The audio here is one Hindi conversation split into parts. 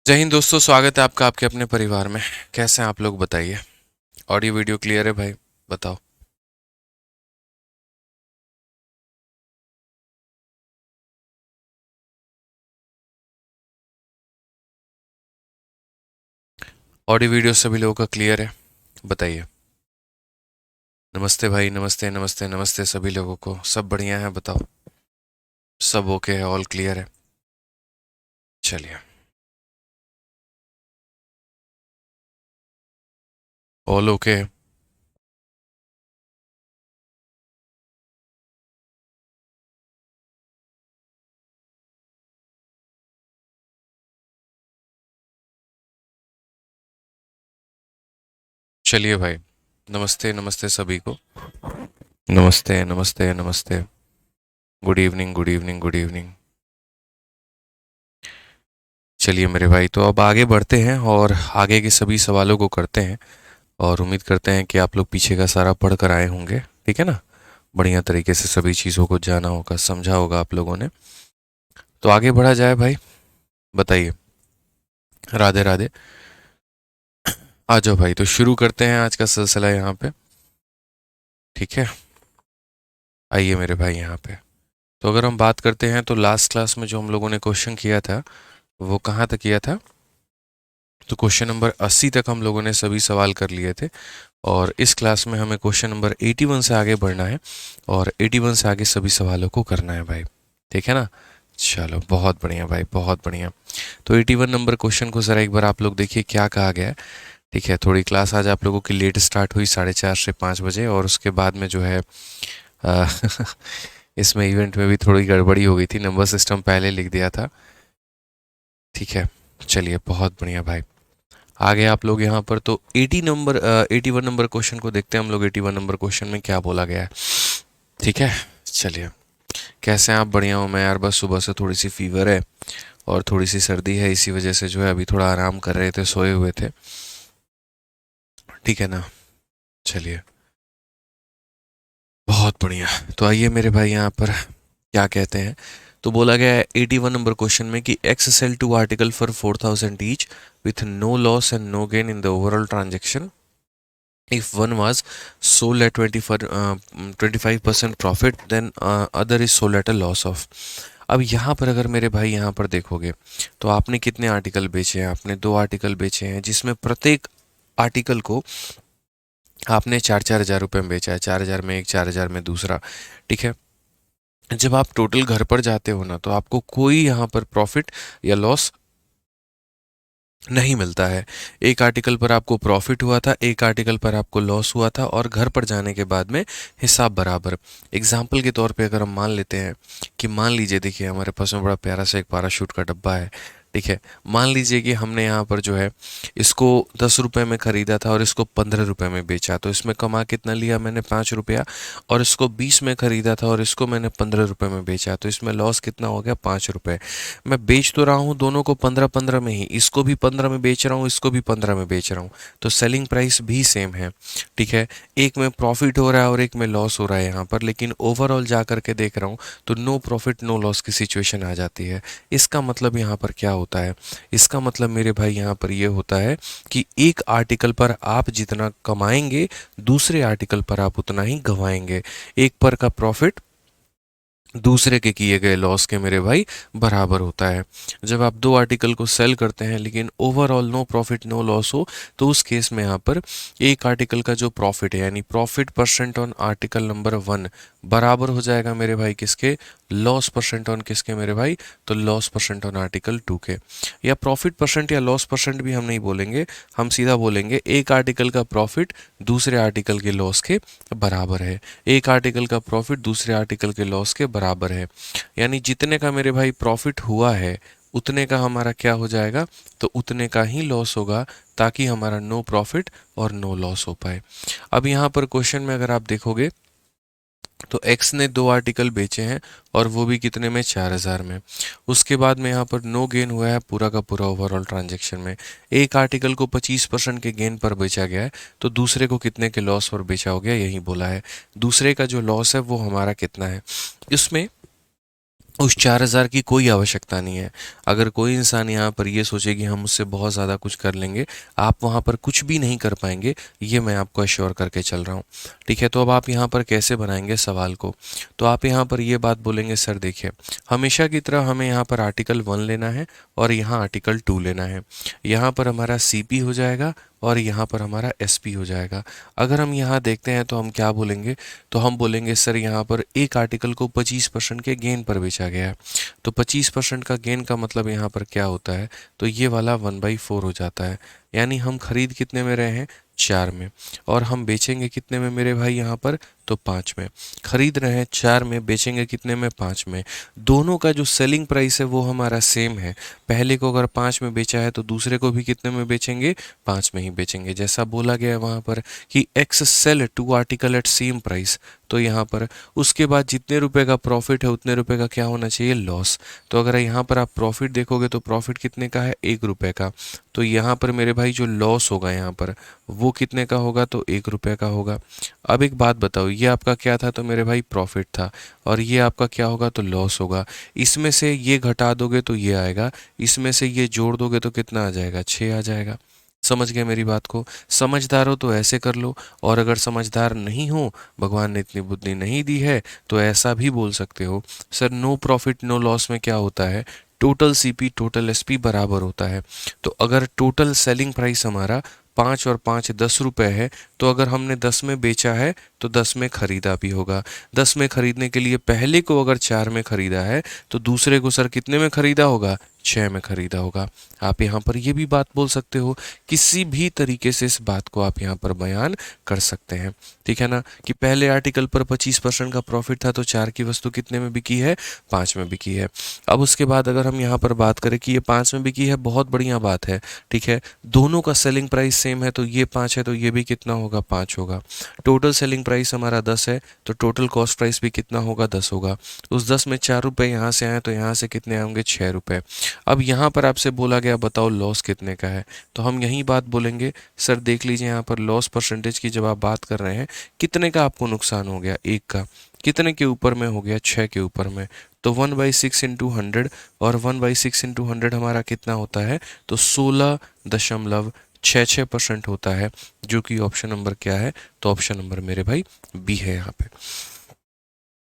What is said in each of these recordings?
जय हिंद दोस्तों, स्वागत है आपका आपके अपने परिवार में। कैसे हैं आप लोग, बताइए। ऑडियो वीडियो क्लियर है भाई? बताओ। ऑडियो वीडियो सभी लोगों का क्लियर है? बताइए। नमस्ते भाई, नमस्ते नमस्ते नमस्ते सभी लोगों को। सब बढ़िया है? बताओ। सब ओके है, ऑल क्लियर है? चलिए। ऑल ओके है। चलिए भाई। नमस्ते नमस्ते सभी को। नमस्ते नमस्ते नमस्ते। Good evening, good evening, good evening. चलिए मेरे भाई, तो अब आगे बढ़ते हैं और आगे के सभी सवालों को करते हैं। और उम्मीद करते हैं कि आप लोग पीछे का सारा पढ़ कर आए होंगे। ठीक है ना? बढ़िया तरीके से सभी चीज़ों को जाना होगा, समझा होगा आप लोगों ने। तो आगे बढ़ा जाए भाई। बताइए। राधे राधे। आ जाओ भाई, तो शुरू करते हैं आज का सिलसिला यहाँ पे। ठीक है। आइए मेरे भाई यहाँ पे। तो अगर हम बात करते हैं तो लास्ट क्लास में जो हम लोगों ने क्वेश्चन किया था वो कहाँ तक किया था? तो क्वेश्चन नंबर 80 तक हम लोगों ने सभी सवाल कर लिए थे। और इस क्लास में हमें क्वेश्चन नंबर 81 से आगे बढ़ना है। और 81 से आगे सभी सवालों को करना है भाई। ठीक है ना? चलो, बहुत बढ़िया भाई, बहुत बढ़िया। तो 81 नंबर क्वेश्चन को ज़रा एक बार आप लोग देखिए क्या कहा गया है। ठीक है, थोड़ी क्लास आज आप लोगों की लेट स्टार्ट हुई 4:30 से 5 बजे, और उसके बाद में जो है अ, इसमें इवेंट में भी थोड़ी गड़बड़ी हो गई थी, नंबर सिस्टम पहले लिख दिया था। ठीक है। चलिए, बहुत बढ़िया भाई। आगे आप लोग यहाँ पर तो 81 नंबर क्वेश्चन को देखते हैं हम लोग। 81 नंबर क्वेश्चन में क्या बोला गया है? ठीक है। चलिए। कैसे हैं आप? बढ़िया हूँ मैं यार, बस सुबह से थोड़ी सी फीवर है और थोड़ी सी सर्दी है, इसी वजह से जो है अभी थोड़ा आराम कर रहे थे, सोए हुए थे। ठीक है ना? चलिए। बहुत बढ़िया। तो आइए मेरे भाई यहाँ पर क्या कहते हैं। तो बोला गया है 81 नंबर क्वेश्चन में कि X sell two article for 4000 each with no loss and no gain in the overall transaction if one was sold at 25% profit then other is sold at a loss of। अब यहाँ पर अगर मेरे भाई यहाँ पर देखोगे तो आपने कितने आर्टिकल बेचे हैं? आपने 2 आर्टिकल बेचे हैं, जिसमें प्रत्येक आर्टिकल को आपने 4-4 हज़ार रुपये में बेचा है। 4 हज़ार में एक, 4 हज़ार में दूसरा। ठीक है। जब आप टोटल घर पर जाते हो ना, तो आपको कोई यहाँ पर प्रॉफिट या लॉस नहीं मिलता है। एक आर्टिकल पर आपको प्रॉफिट हुआ था, एक आर्टिकल पर आपको लॉस हुआ था, और घर पर जाने के बाद में हिसाब बराबर। एग्जाम्पल के तौर पे अगर हम मान लेते हैं कि मान लीजिए, देखिए हमारे पास में बड़ा प्यारा सा एक पैराशूट का डब्बा है। ठीक है। मान लीजिए कि हमने यहाँ पर जो है इसको 10 रुपये में ख़रीदा था और इसको 15 रुपये में बेचा, तो इसमें कमा कितना लिया मैंने? 5 रुपया। और इसको 20 में ख़रीदा था और इसको मैंने 15 रुपये में बेचा, तो इसमें लॉस कितना हो गया? 5 रुपये। मैं बेच तो रहा हूँ दोनों को 15-15 में ही, इसको भी 15 में बेच रहा हूँ, इसको भी 15 में बेच रहा हूँ, तो सेलिंग प्राइस भी सेम है। ठीक है। एक में प्रॉफिट हो रहा है और एक में लॉस हो रहा है यहाँ पर, लेकिन ओवरऑल जा करके देख रहा हूँ तो नो प्रॉफिट नो लॉस की सिचुएशन आ जाती है। इसका मतलब यहाँ पर क्या होता है? इसका मतलब मेरे भाई यहाँ पर ये होता है कि एक आर्टिकल पर आप जितना कमाएंगे, दूसरे आर्टिकल पर आप उतना ही गंवाएंगे। एक पर का प्रॉफिट दूसरे के किए गए लॉस के मेरे भाई बराबर होता है। जब आप 2 आर्टिकल को सेल करते हैं लेकिन overall no profit no loss हो, तो उस केस में यहाँ पर एक आर्टिकल का जो प्रॉफिट है, यानी profit percent on article number 1 बराबर हो जाएगा मेरे भाई किसके? लॉस परसेंट ऑन किसके मेरे भाई? तो लॉस परसेंट ऑन आर्टिकल 2 के। या प्रॉफिट परसेंट या लॉस परसेंट भी हम नहीं बोलेंगे, हम सीधा बोलेंगे एक आर्टिकल का प्रॉफिट दूसरे आर्टिकल के लॉस के बराबर है। एक आर्टिकल का प्रॉफिट दूसरे आर्टिकल के लॉस के बराबर है। यानी जितने का मेरे भाई प्रॉफिट हुआ है, उतने का हमारा क्या हो जाएगा? तो उतने का ही लॉस होगा, ताकि हमारा नो प्रॉफिट और नो लॉस हो पाए। अब यहाँ पर क्वेश्चन में अगर आप देखोगे तो एक्स ने 2 आर्टिकल बेचे हैं और वो भी कितने में? 4 हज़ार में। उसके बाद में यहाँ पर नो गेन हुआ है पूरा का पूरा ओवरऑल ट्रांजेक्शन में। एक आर्टिकल को 25% के गेन पर बेचा गया है, तो दूसरे को कितने के लॉस पर बेचा हो गया? यही बोला है। दूसरे का जो लॉस है वो हमारा कितना है? इसमें उस 4,000 की कोई आवश्यकता नहीं है। अगर कोई इंसान यहाँ पर ये सोचे कि हम उससे बहुत ज़्यादा कुछ कर लेंगे, आप वहाँ पर कुछ भी नहीं कर पाएंगे, ये मैं आपको अश्योर करके चल रहा हूँ। ठीक है, तो अब आप यहाँ पर कैसे बनाएंगे सवाल को? तो आप यहाँ पर ये बात बोलेंगे, सर देखिए, हमेशा की तरह हमें यहाँ पर आर्टिकल 1 लेना है और यहाँ आर्टिकल 2 लेना है। यहाँ पर हमारा CP हो जाएगा और यहाँ पर हमारा SP हो जाएगा। अगर हम यहाँ देखते हैं तो हम क्या बोलेंगे? तो हम बोलेंगे सर यहाँ पर एक आर्टिकल को 25% के गेन पर बेचा गया है। तो 25% का गेन का मतलब यहाँ पर क्या होता है? तो ये वाला 1/4 हो जाता है। यानी हम खरीद कितने में रहे हैं? 4 में। और हम बेचेंगे कितने में मेरे भाई यहाँ पर? तो 5 में। खरीद रहे हैं 4 में, बेचेंगे कितने में? 5 में। दोनों का जो सेलिंग प्राइस है वो हमारा सेम है। पहले को अगर 5 में बेचा है तो दूसरे को भी कितने में बेचेंगे? 5 में ही बेचेंगे। जैसा बोला गया है वहाँ पर कि X sell two article at same price, तो यहाँ पर उसके बाद जितने रुपए का प्रॉफिट है उतने रुपए का क्या होना चाहिए? लॉस। तो अगर यहाँ पर आप प्रॉफिट देखोगे तो प्रॉफिट कितने का है? 1 रुपए का। तो यहाँ पर मेरे भाई जो लॉस होगा यहाँ पर वो कितने का होगा? तो 1 रुपए का होगा। अब एक बात बताओ, ये आपका क्या था? तो मेरे भाई प्रॉफिट था। और ये आपका क्या होगा? तो लॉस होगा। इसमें से ये घटा दोगे तो ये आएगा, इसमें से ये जोड़ दोगे तो कितना आ जाएगा? 6 आ जाएगा। समझ गए मेरी बात को? समझदार हो तो ऐसे कर लो, और अगर समझदार नहीं हो, भगवान ने इतनी बुद्धि नहीं दी है, तो ऐसा भी बोल सकते हो, sir no profit no loss में क्या होता है? टोटल CP टोटल SP बराबर होता है। तो अगर टोटल सेलिंग प्राइस हमारा 5 और 5 10 रुपए है, तो अगर हमने 10 में बेचा है तो 10 में खरीदा भी होगा। 10 में खरीदने के लिए पहले को अगर 4 में खरीदा है तो दूसरे को सर कितने में खरीदा होगा? 6 में खरीदा होगा। आप यहाँ पर ये भी बात बोल सकते हो, किसी भी तरीके से इस बात को आप यहाँ पर बयान कर सकते हैं। ठीक है ना, कि पहले आर्टिकल पर 25% का प्रॉफिट था तो 4 की वस्तु कितने में बिकी है? 5 में बिकी है। अब उसके बाद अगर हम यहाँ पर बात करें कि ये 5 में बिकी है, बहुत बढ़िया बात है। ठीक है, दोनों का सेलिंग प्राइस सेम है, तो ये 5 है तो ये भी कितना होगा? 5 होगा। टोटल सेलिंग प्राइस हमारा 10 है, तो टोटल कॉस्ट प्राइस भी कितना होगा? 10 होगा। उस 10 में 4 रुपए यहाँ से आए तो यहाँ से कितने आएंगे? 6 रुपए। अब यहाँ पर आपसे बोला गया बताओ लॉस कितने का है, तो हम यही बात बोलेंगे, सर देख लीजिए यहाँ पर लॉस परसेंटेज की जब आप बात कर रहे हैं, कितने का आपको नुकसान हो गया? 1 का। कितने के ऊपर में हो गया? 6 के ऊपर में। तो 1/6 इंटू 100, और 1/6 इंटू 100 हमारा कितना होता है? तो 16.66% होता है, जो कि ऑप्शन नंबर क्या है? तो ऑप्शन नंबर मेरे भाई B है। यहाँ पे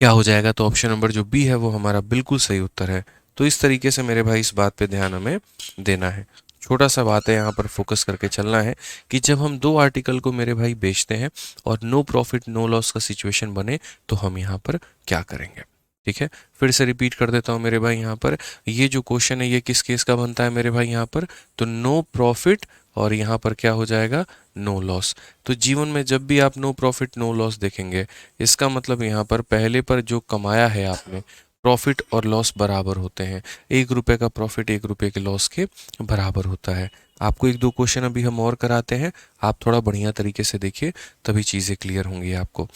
क्या हो जाएगा? तो ऑप्शन नंबर जो B है वो हमारा बिल्कुल सही उत्तर है। तो इस तरीके से मेरे भाई इस बात पे ध्यान हमें देना है। छोटा सा बात है, यहाँ पर फोकस करके चलना है कि जब हम 2 आर्टिकल को मेरे भाई बेचते हैं और नो प्रॉफिट नो लॉस का सिचुएशन बने तो हम यहाँ पर क्या करेंगे। ठीक है, फिर से रिपीट कर देता हूँ मेरे भाई, यहाँ पर ये जो क्वेश्चन है ये किस केस का बनता है मेरे भाई? यहाँ पर तो नो प्रॉफिट और यहाँ पर क्या हो जाएगा? No loss. तो जीवन में जब भी आप नो प्रॉफिट नो लॉस देखेंगे, इसका मतलब यहाँ पर पहले पर जो कमाया है आपने, प्रॉफिट और लॉस बराबर होते हैं। 1 रुपए का प्रॉफिट 1 रुपए के लॉस के बराबर होता है। आपको 1-2 क्वेश्चन अभी हम और कराते हैं, आप थोड़ा बढ़िया तरीके से देखिए, तभी चीज़ें क्लियर होंगी आपको।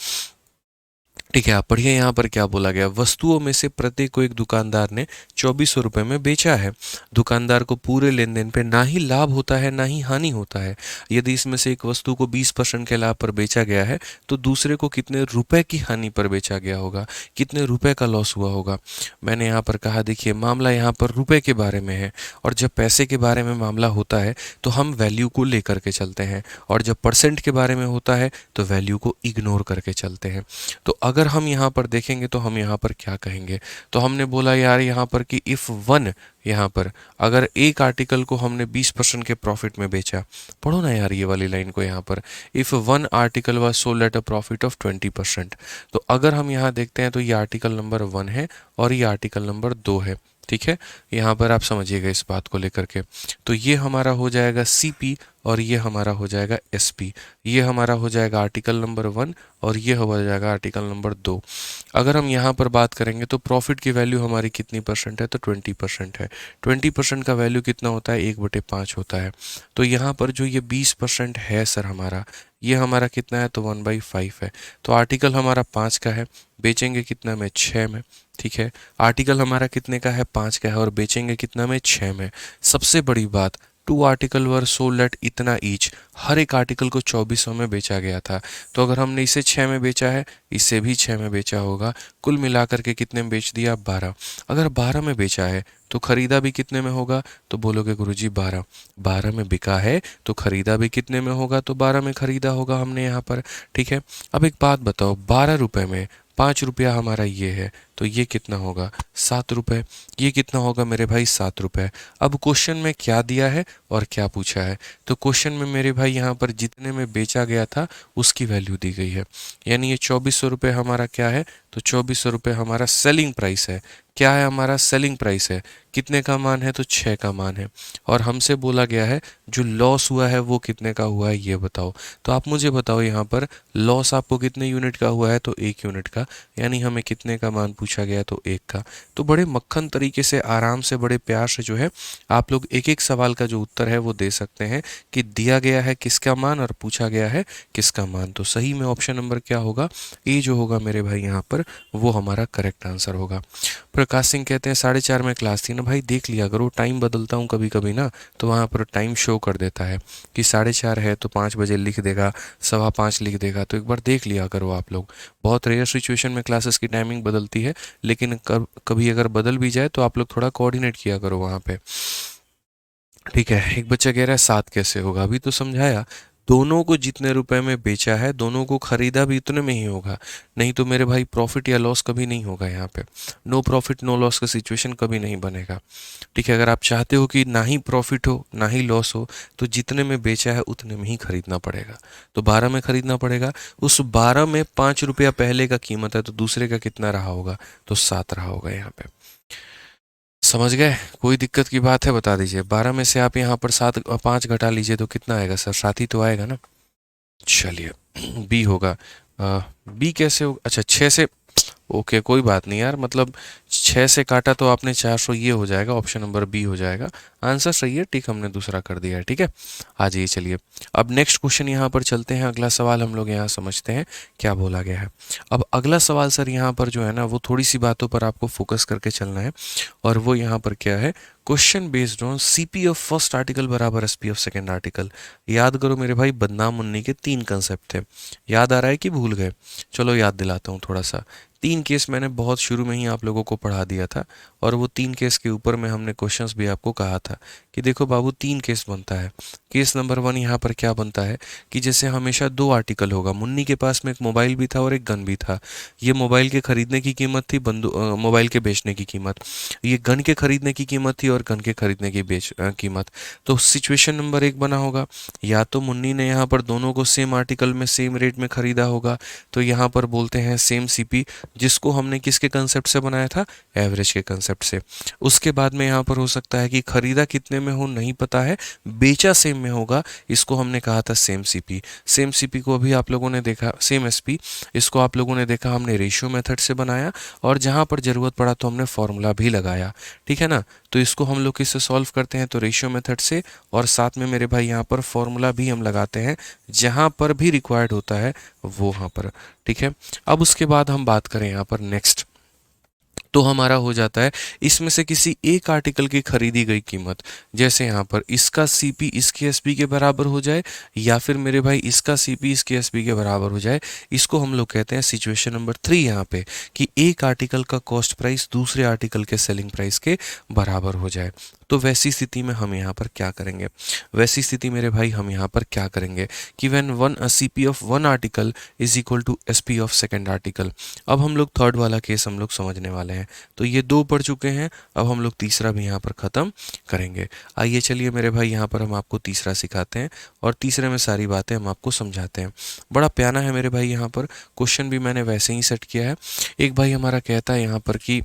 ठीक है, आप पढ़िए यहाँ पर क्या बोला गया। वस्तुओं में से प्रत्येक को एक दुकानदार ने 2400 रुपये में बेचा है। दुकानदार को पूरे लेन देन पे ना ही लाभ होता है ना ही हानि होता है। यदि इसमें से एक वस्तु को 20% के लाभ पर बेचा गया है तो दूसरे को कितने रुपए की हानि पर बेचा गया होगा, कितने रुपए का लॉस हुआ होगा। मैंने यहाँ पर कहा, देखिए मामला यहाँ पर रुपए के बारे में है, और जब पैसे के बारे में मामला होता है तो हम वैल्यू को लेकर के चलते हैं, और जब परसेंट के बारे में होता है तो वैल्यू को इग्नोर करके चलते हैं। तो अगर हम यहाँ पर देखेंगे तो हम यहाँ पर क्या कहेंगे? तो हमने बोला यार यहाँ पर कि इफ़ वन, यहाँ पर अगर एक आर्टिकल को हमने 20% के प्रॉफिट में बेचा, पढ़ो ना यार ये वाली लाइन को यहाँ पर, if one article was sold at a profit of 20%। तो अगर हम यहाँ देखते हैं तो ये आर्टिकल नंबर 1 है और ये आर्टिकल नंबर 2 है। ठीक है, यहाँ पर आप समझिएगा इस बात को लेकर के। तो ये हमारा हो जाएगा CP और ये हमारा हो जाएगा SP। ये हमारा हो जाएगा आर्टिकल नंबर 1 और ये हो जाएगा आर्टिकल नंबर 2। अगर हम यहाँ पर बात करेंगे तो प्रॉफिट की वैल्यू हमारी कितनी परसेंट है? तो 20% है। 20% का वैल्यू कितना होता है? 1/5 होता है। तो यहाँ पर जो ये 20% है सर हमारा, ये हमारा कितना है? तो 1/5 है। तो आर्टिकल हमारा 5 का है, बेचेंगे कितना में? 6 में। ठीक है, आर्टिकल हमारा कितने का है? 5 का है और बेचेंगे कितना में? 6 में। सबसे बड़ी बात, 2 आर्टिकल वर सोल्ड एट इतना ईच, हर एक आर्टिकल को 2400 में बेचा गया था। तो अगर हमने इसे 6 में बेचा है, इसे भी 6 में बेचा होगा, कुल मिलाकर के कितने में बेच दिया? 12। अगर 12 में बेचा है तो खरीदा भी कितने में होगा? तो बोलोगे गुरुजी 12। 12 में बिका है तो खरीदा भी कितने में होगा? तो 12 में खरीदा होगा हमने यहाँ पर। ठीक है, अब एक बात बताओ, 12 रुपए में 5 रुपया हमारा ये है, तो ये कितना होगा? 7 रुपये। ये कितना होगा मेरे भाई? 7 रुपये। अब क्वेश्चन में क्या दिया है और क्या पूछा है? तो क्वेश्चन में मेरे भाई यहाँ पर जितने में बेचा गया था उसकी वैल्यू दी गई है, यानी ये 2400 रुपये हमारा क्या है? तो 2400 रुपये हमारा सेलिंग प्राइस है। क्या है? हमारा सेलिंग प्राइस है। कितने का मान है? तो 6 का मान है। और हमसे बोला गया है जो लॉस हुआ है वो कितने का हुआ है, ये बताओ। तो आप मुझे बताओ यहाँ पर लॉस आपको कितने यूनिट का हुआ है? तो 1 यूनिट का, यानी हमें कितने का मान पूछा गया? तो 1 का। तो बड़े मक्खन तरीके से, आराम से, बड़े प्यार से जो है आप लोग एक एक सवाल का जो उत्तर है वो दे सकते हैं कि दिया गया है किसका मान और पूछा गया है किसका मान। तो सही में ऑप्शन नंबर क्या होगा? ए जो होगा मेरे भाई यहाँ पर वो हमारा करेक्ट आंसर होगा। प्रकाश सिंह कहते हैं 4:30 में क्लास थी ना। भाई देख लिया करो, टाइम बदलता हूँ कभी कभी ना, तो वहाँ पर टाइम शो कर देता है कि 4:30 है तो 5 बजे लिख देगा, 5:15 लिख देगा। तो एक बार देख लिया करो आप लोग। बहुत रेयर सिचुएशन में क्लासेस की टाइमिंग बदलती है, लेकिन कभी अगर बदल भी जाए तो आप लोग थोड़ा कोऑर्डिनेट किया करो वहाँ पे। ठीक है, एक बच्चा कह रहा है 7 कैसे होगा? अभी तो समझाया, दोनों को जितने रुपए में बेचा है दोनों को खरीदा भी उतने में ही होगा, नहीं तो मेरे भाई प्रॉफिट या लॉस कभी नहीं होगा यहाँ पे। नो प्रॉफिट नो लॉस का सिचुएशन कभी नहीं बनेगा। ठीक है, अगर आप चाहते हो कि ना ही प्रॉफिट हो ना ही लॉस हो तो जितने में बेचा है उतने में ही खरीदना पड़ेगा। तो 12 में खरीदना पड़ेगा। उस 12 में 5 रुपया पहले का कीमत है, तो दूसरे का कितना रहा होगा? तो 7 रहा होगा यहाँ पे। समझ गए? कोई दिक्कत की बात है बता दीजिए। 12 में से आप यहाँ पर 5 घटा लीजिए तो कितना आएगा सर? 7 ही तो आएगा ना। चलिए बी होगा। बी कैसे होगा? अच्छा 6 से, ओके कोई बात नहीं यार, मतलब 6 से काटा तो आपने 400, ये हो जाएगा, ऑप्शन नंबर बी हो जाएगा। आंसर सही है, ठीक, हमने दूसरा कर दिया है। ठीक है, आ जाइए चलिए अब नेक्स्ट क्वेश्चन यहाँ पर चलते हैं। अगला सवाल हम लोग यहाँ समझते हैं क्या बोला गया है। अब अगला सवाल सर यहाँ पर जो है ना वो थोड़ी सी बातों पर आपको फोकस करके चलना है, और वो यहाँ पर क्या है? Question based on CP of first article बराबर एसपी ऑफ सेकेंड आर्टिकल। याद करो मेरे भाई, बदनाम मुन्नी के 3 कंसेप्ट थे। याद आ रहा है कि भूल गए? चलो याद दिलाता हूँ थोड़ा सा। 3 केस मैंने बहुत शुरू में ही आप लोगों को पढ़ा दिया था, और वो 3 केस के ऊपर में हमने क्वेश्चंस भी आपको कहा था कि देखो बाबू 3 केस बनता है। केस नंबर 1 यहाँ पर क्या बनता है कि जैसे हमेशा 2 आर्टिकल होगा। मुन्नी के पास में एक मोबाइल भी था और एक गन भी था। ये मोबाइल के खरीदने की कीमत थी, मोबाइल के बेचने की कीमत। ये गन के खरीदने की कीमत थी और गन के खरीदने की कीमत। तो सिचुएशन नंबर 1 बना होगा, या तो मुन्नी ने यहाँ पर दोनों को सेम आर्टिकल में सेम रेट में खरीदा होगा, तो यहाँ पर बोलते हैं सेम सीपी, जिसको हमने किसके कंसेप्ट से बनाया था? एवरेज के कंसेप्ट से। उसके बाद में यहाँ पर हो सकता है कि खरीदा कितने में हो नहीं पता है, बेचा सेम में होगा, इसको हमने कहा था सेम सीपी। सेम सीपी को अभी आप लोगों ने देखा, सेम एसपी, इसको आप लोगों ने देखा हमने रेशियो मेथड से बनाया, और जहाँ पर ज़रूरत पड़ा तो हमने फॉर्मूला भी लगाया। ठीक है ना, तो इसको हम लोग किससे सॉल्व करते हैं? तो रेशियो मेथड से, और साथ में मेरे भाई यहाँ पर फॉर्मूला भी हम लगाते हैं जहाँ पर भी रिक्वायर्ड होता है वो वहाँ पर। ठीक है, अब उसके बाद हम बात करें यहाँ पर नेक्स्ट, तो हमारा हो जाता है इसमें से किसी एक आर्टिकल की खरीदी गई कीमत, जैसे यहाँ पर इसका सीपी इसके एसपी के बराबर हो जाए, या फिर मेरे भाई इसका सीपी इसके एसपी के बराबर हो जाए। इसको हम लोग कहते हैं सिचुएशन नंबर 3 यहाँ पे, कि एक आर्टिकल का कॉस्ट प्राइस दूसरे आर्टिकल के सेलिंग प्राइस के बराबर हो जाए। तो वैसी स्थिति में हम यहाँ पर क्या करेंगे? वैसी स्थिति मेरे भाई हम यहाँ पर क्या करेंगे कि when one CP of one article is equal to SP of second article. अब हम लोग थर्ड वाला केस हम लोग समझने वाले हैं। तो ये 2 पढ़ चुके हैं, अब हम लोग तीसरा भी यहाँ पर ख़त्म करेंगे। आइए चलिए मेरे भाई यहाँ पर हम आपको तीसरा सिखाते हैं, और तीसरे में सारी बातें हम आपको समझाते हैं। बड़ा प्यारा है मेरे भाई, यहाँ पर क्वेश्चन भी मैंने वैसे ही सेट किया है। एक भाई हमारा कहता है यहाँ पर कि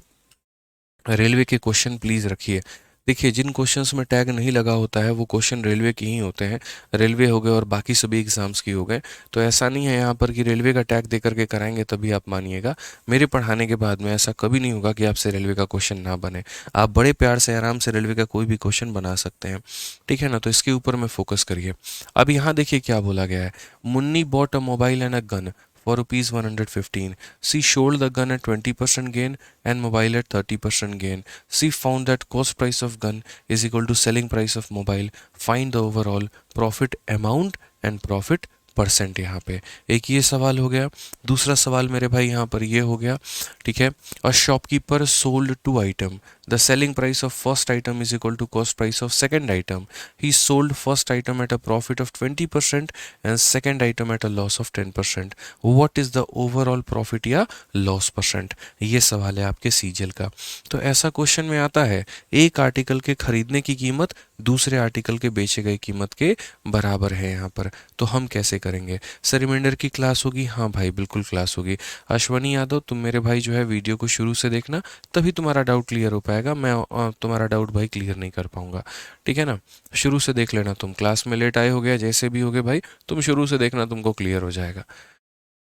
रेलवे के क्वेश्चन प्लीज़ रखिए। देखिए, जिन क्वेश्चंस में टैग नहीं लगा होता है वो क्वेश्चन रेलवे के ही होते हैं। रेलवे हो गए और बाकी सभी एग्जाम्स की हो गए। तो ऐसा नहीं है यहाँ पर कि रेलवे का टैग दे करके कराएंगे तभी आप मानिएगा। मेरे पढ़ाने के बाद में ऐसा कभी नहीं होगा कि आपसे रेलवे का क्वेश्चन ना बने। आप बड़े प्यार से आराम से रेलवे का कोई भी क्वेश्चन बना सकते हैं। ठीक है ना, तो इसके ऊपर में फोकस करिए। अब यहाँ देखिए क्या बोला गया है, Munni bought a mobile and a gun for rupees 115. She sold the gun at 20% gain and mobile at 30% gain. She found that cost price of gun is equal to selling price of mobile. Find the overall profit amount and profit percent. यहाँ पे एक ये सवाल हो गया। दूसरा सवाल मेरे भाई यहाँ पर ये हो गया, ठीक है। A shopkeeper sold 2 item, the selling price of first item is equal to cost price of second item. He sold first item at a profit of 20% and second item at a loss of 10%। What is the overall profit या लॉस परसेंट? ये सवाल है आपके सीजीएल का। तो ऐसा क्वेश्चन में आता है एक आर्टिकल के खरीदने की कीमत दूसरे आर्टिकल के बेचे गए कीमत के बराबर है यहाँ पर, तो हम कैसे करेंगे? सर रिमाइंडर की क्लास होगी? हाँ भाई बिल्कुल क्लास होगी। अश्वनी यादव तुम मेरे भाई जो है वीडियो को शुरू से देखना, तभी तुम्हारा डाउट क्लियर हो पाएगा। मैं तुम्हारा डाउट भाई क्लियर नहीं कर पाऊंगा, ठीक है ना। शुरू से देख लेना, तुम क्लास में लेट आए हो गया जैसे भी हो गए भाई, तुम शुरू से देखना, तुमको क्लियर हो जाएगा।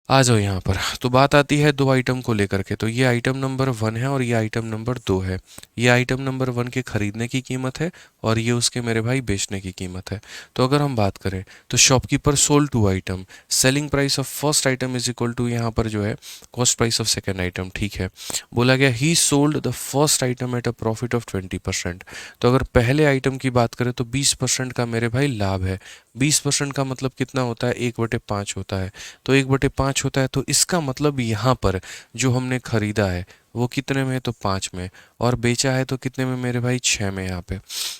आ जाओ यहाँ पर। तो बात आती है 2 आइटम को लेकर के। तो ये आइटम नंबर 1 है और ये आइटम नंबर 2 है। ये आइटम नंबर 1 के खरीदने की कीमत है और ये उसके मेरे भाई बेचने की कीमत है। तो अगर हम बात करें तो shopkeeper sold 2 item, selling price of first item is equal to यहाँ पर जो है cost price of second item, ठीक है। बोला गया he sold the first item at a profit of 20%। तो अगर पहले आइटम की बात करें तो 20% का मेरे भाई लाभ है। 20% का मतलब कितना होता है? 1/5 होता है। तो 1/5 होता है, तो इसका मतलब यहाँ पर जो हमने खरीदा है वो कितने में? तो 5 में। और बेचा है तो कितने में मेरे भाई? 6 में यहाँ पे,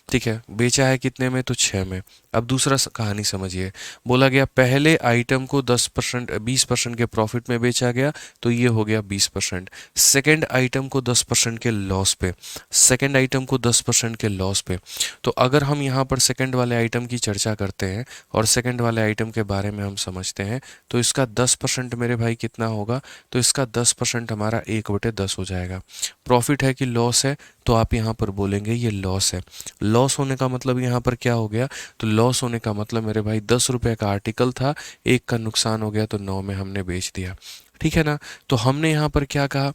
ठीक है। बेचा है कितने में? तो 6 में। अब दूसरा कहानी समझिए। बोला गया पहले आइटम को 20% के प्रॉफिट में बेचा गया, तो ये हो गया 20%। सेकेंड आइटम को 10% के लॉस पे, सेकेंड आइटम को 10% के लॉस पे। तो अगर हम यहाँ पर सेकेंड वाले आइटम की चर्चा करते हैं और सेकेंड वाले आइटम के बारे में हम समझते हैं, तो इसका 10% मेरे भाई कितना होगा? तो इसका 10% हमारा 1/10 हो जाएगा। प्रॉफिट है कि लॉस है? तो आप यहाँ पर बोलेंगे ये लॉस है। लॉस होने का मतलब यहाँ पर क्या हो गया? तो लॉस होने का मतलब मेरे भाई 10 रुपये का आर्टिकल था, एक का नुकसान हो गया तो 9 में हमने बेच दिया, ठीक है ना। तो हमने यहाँ पर क्या कहा?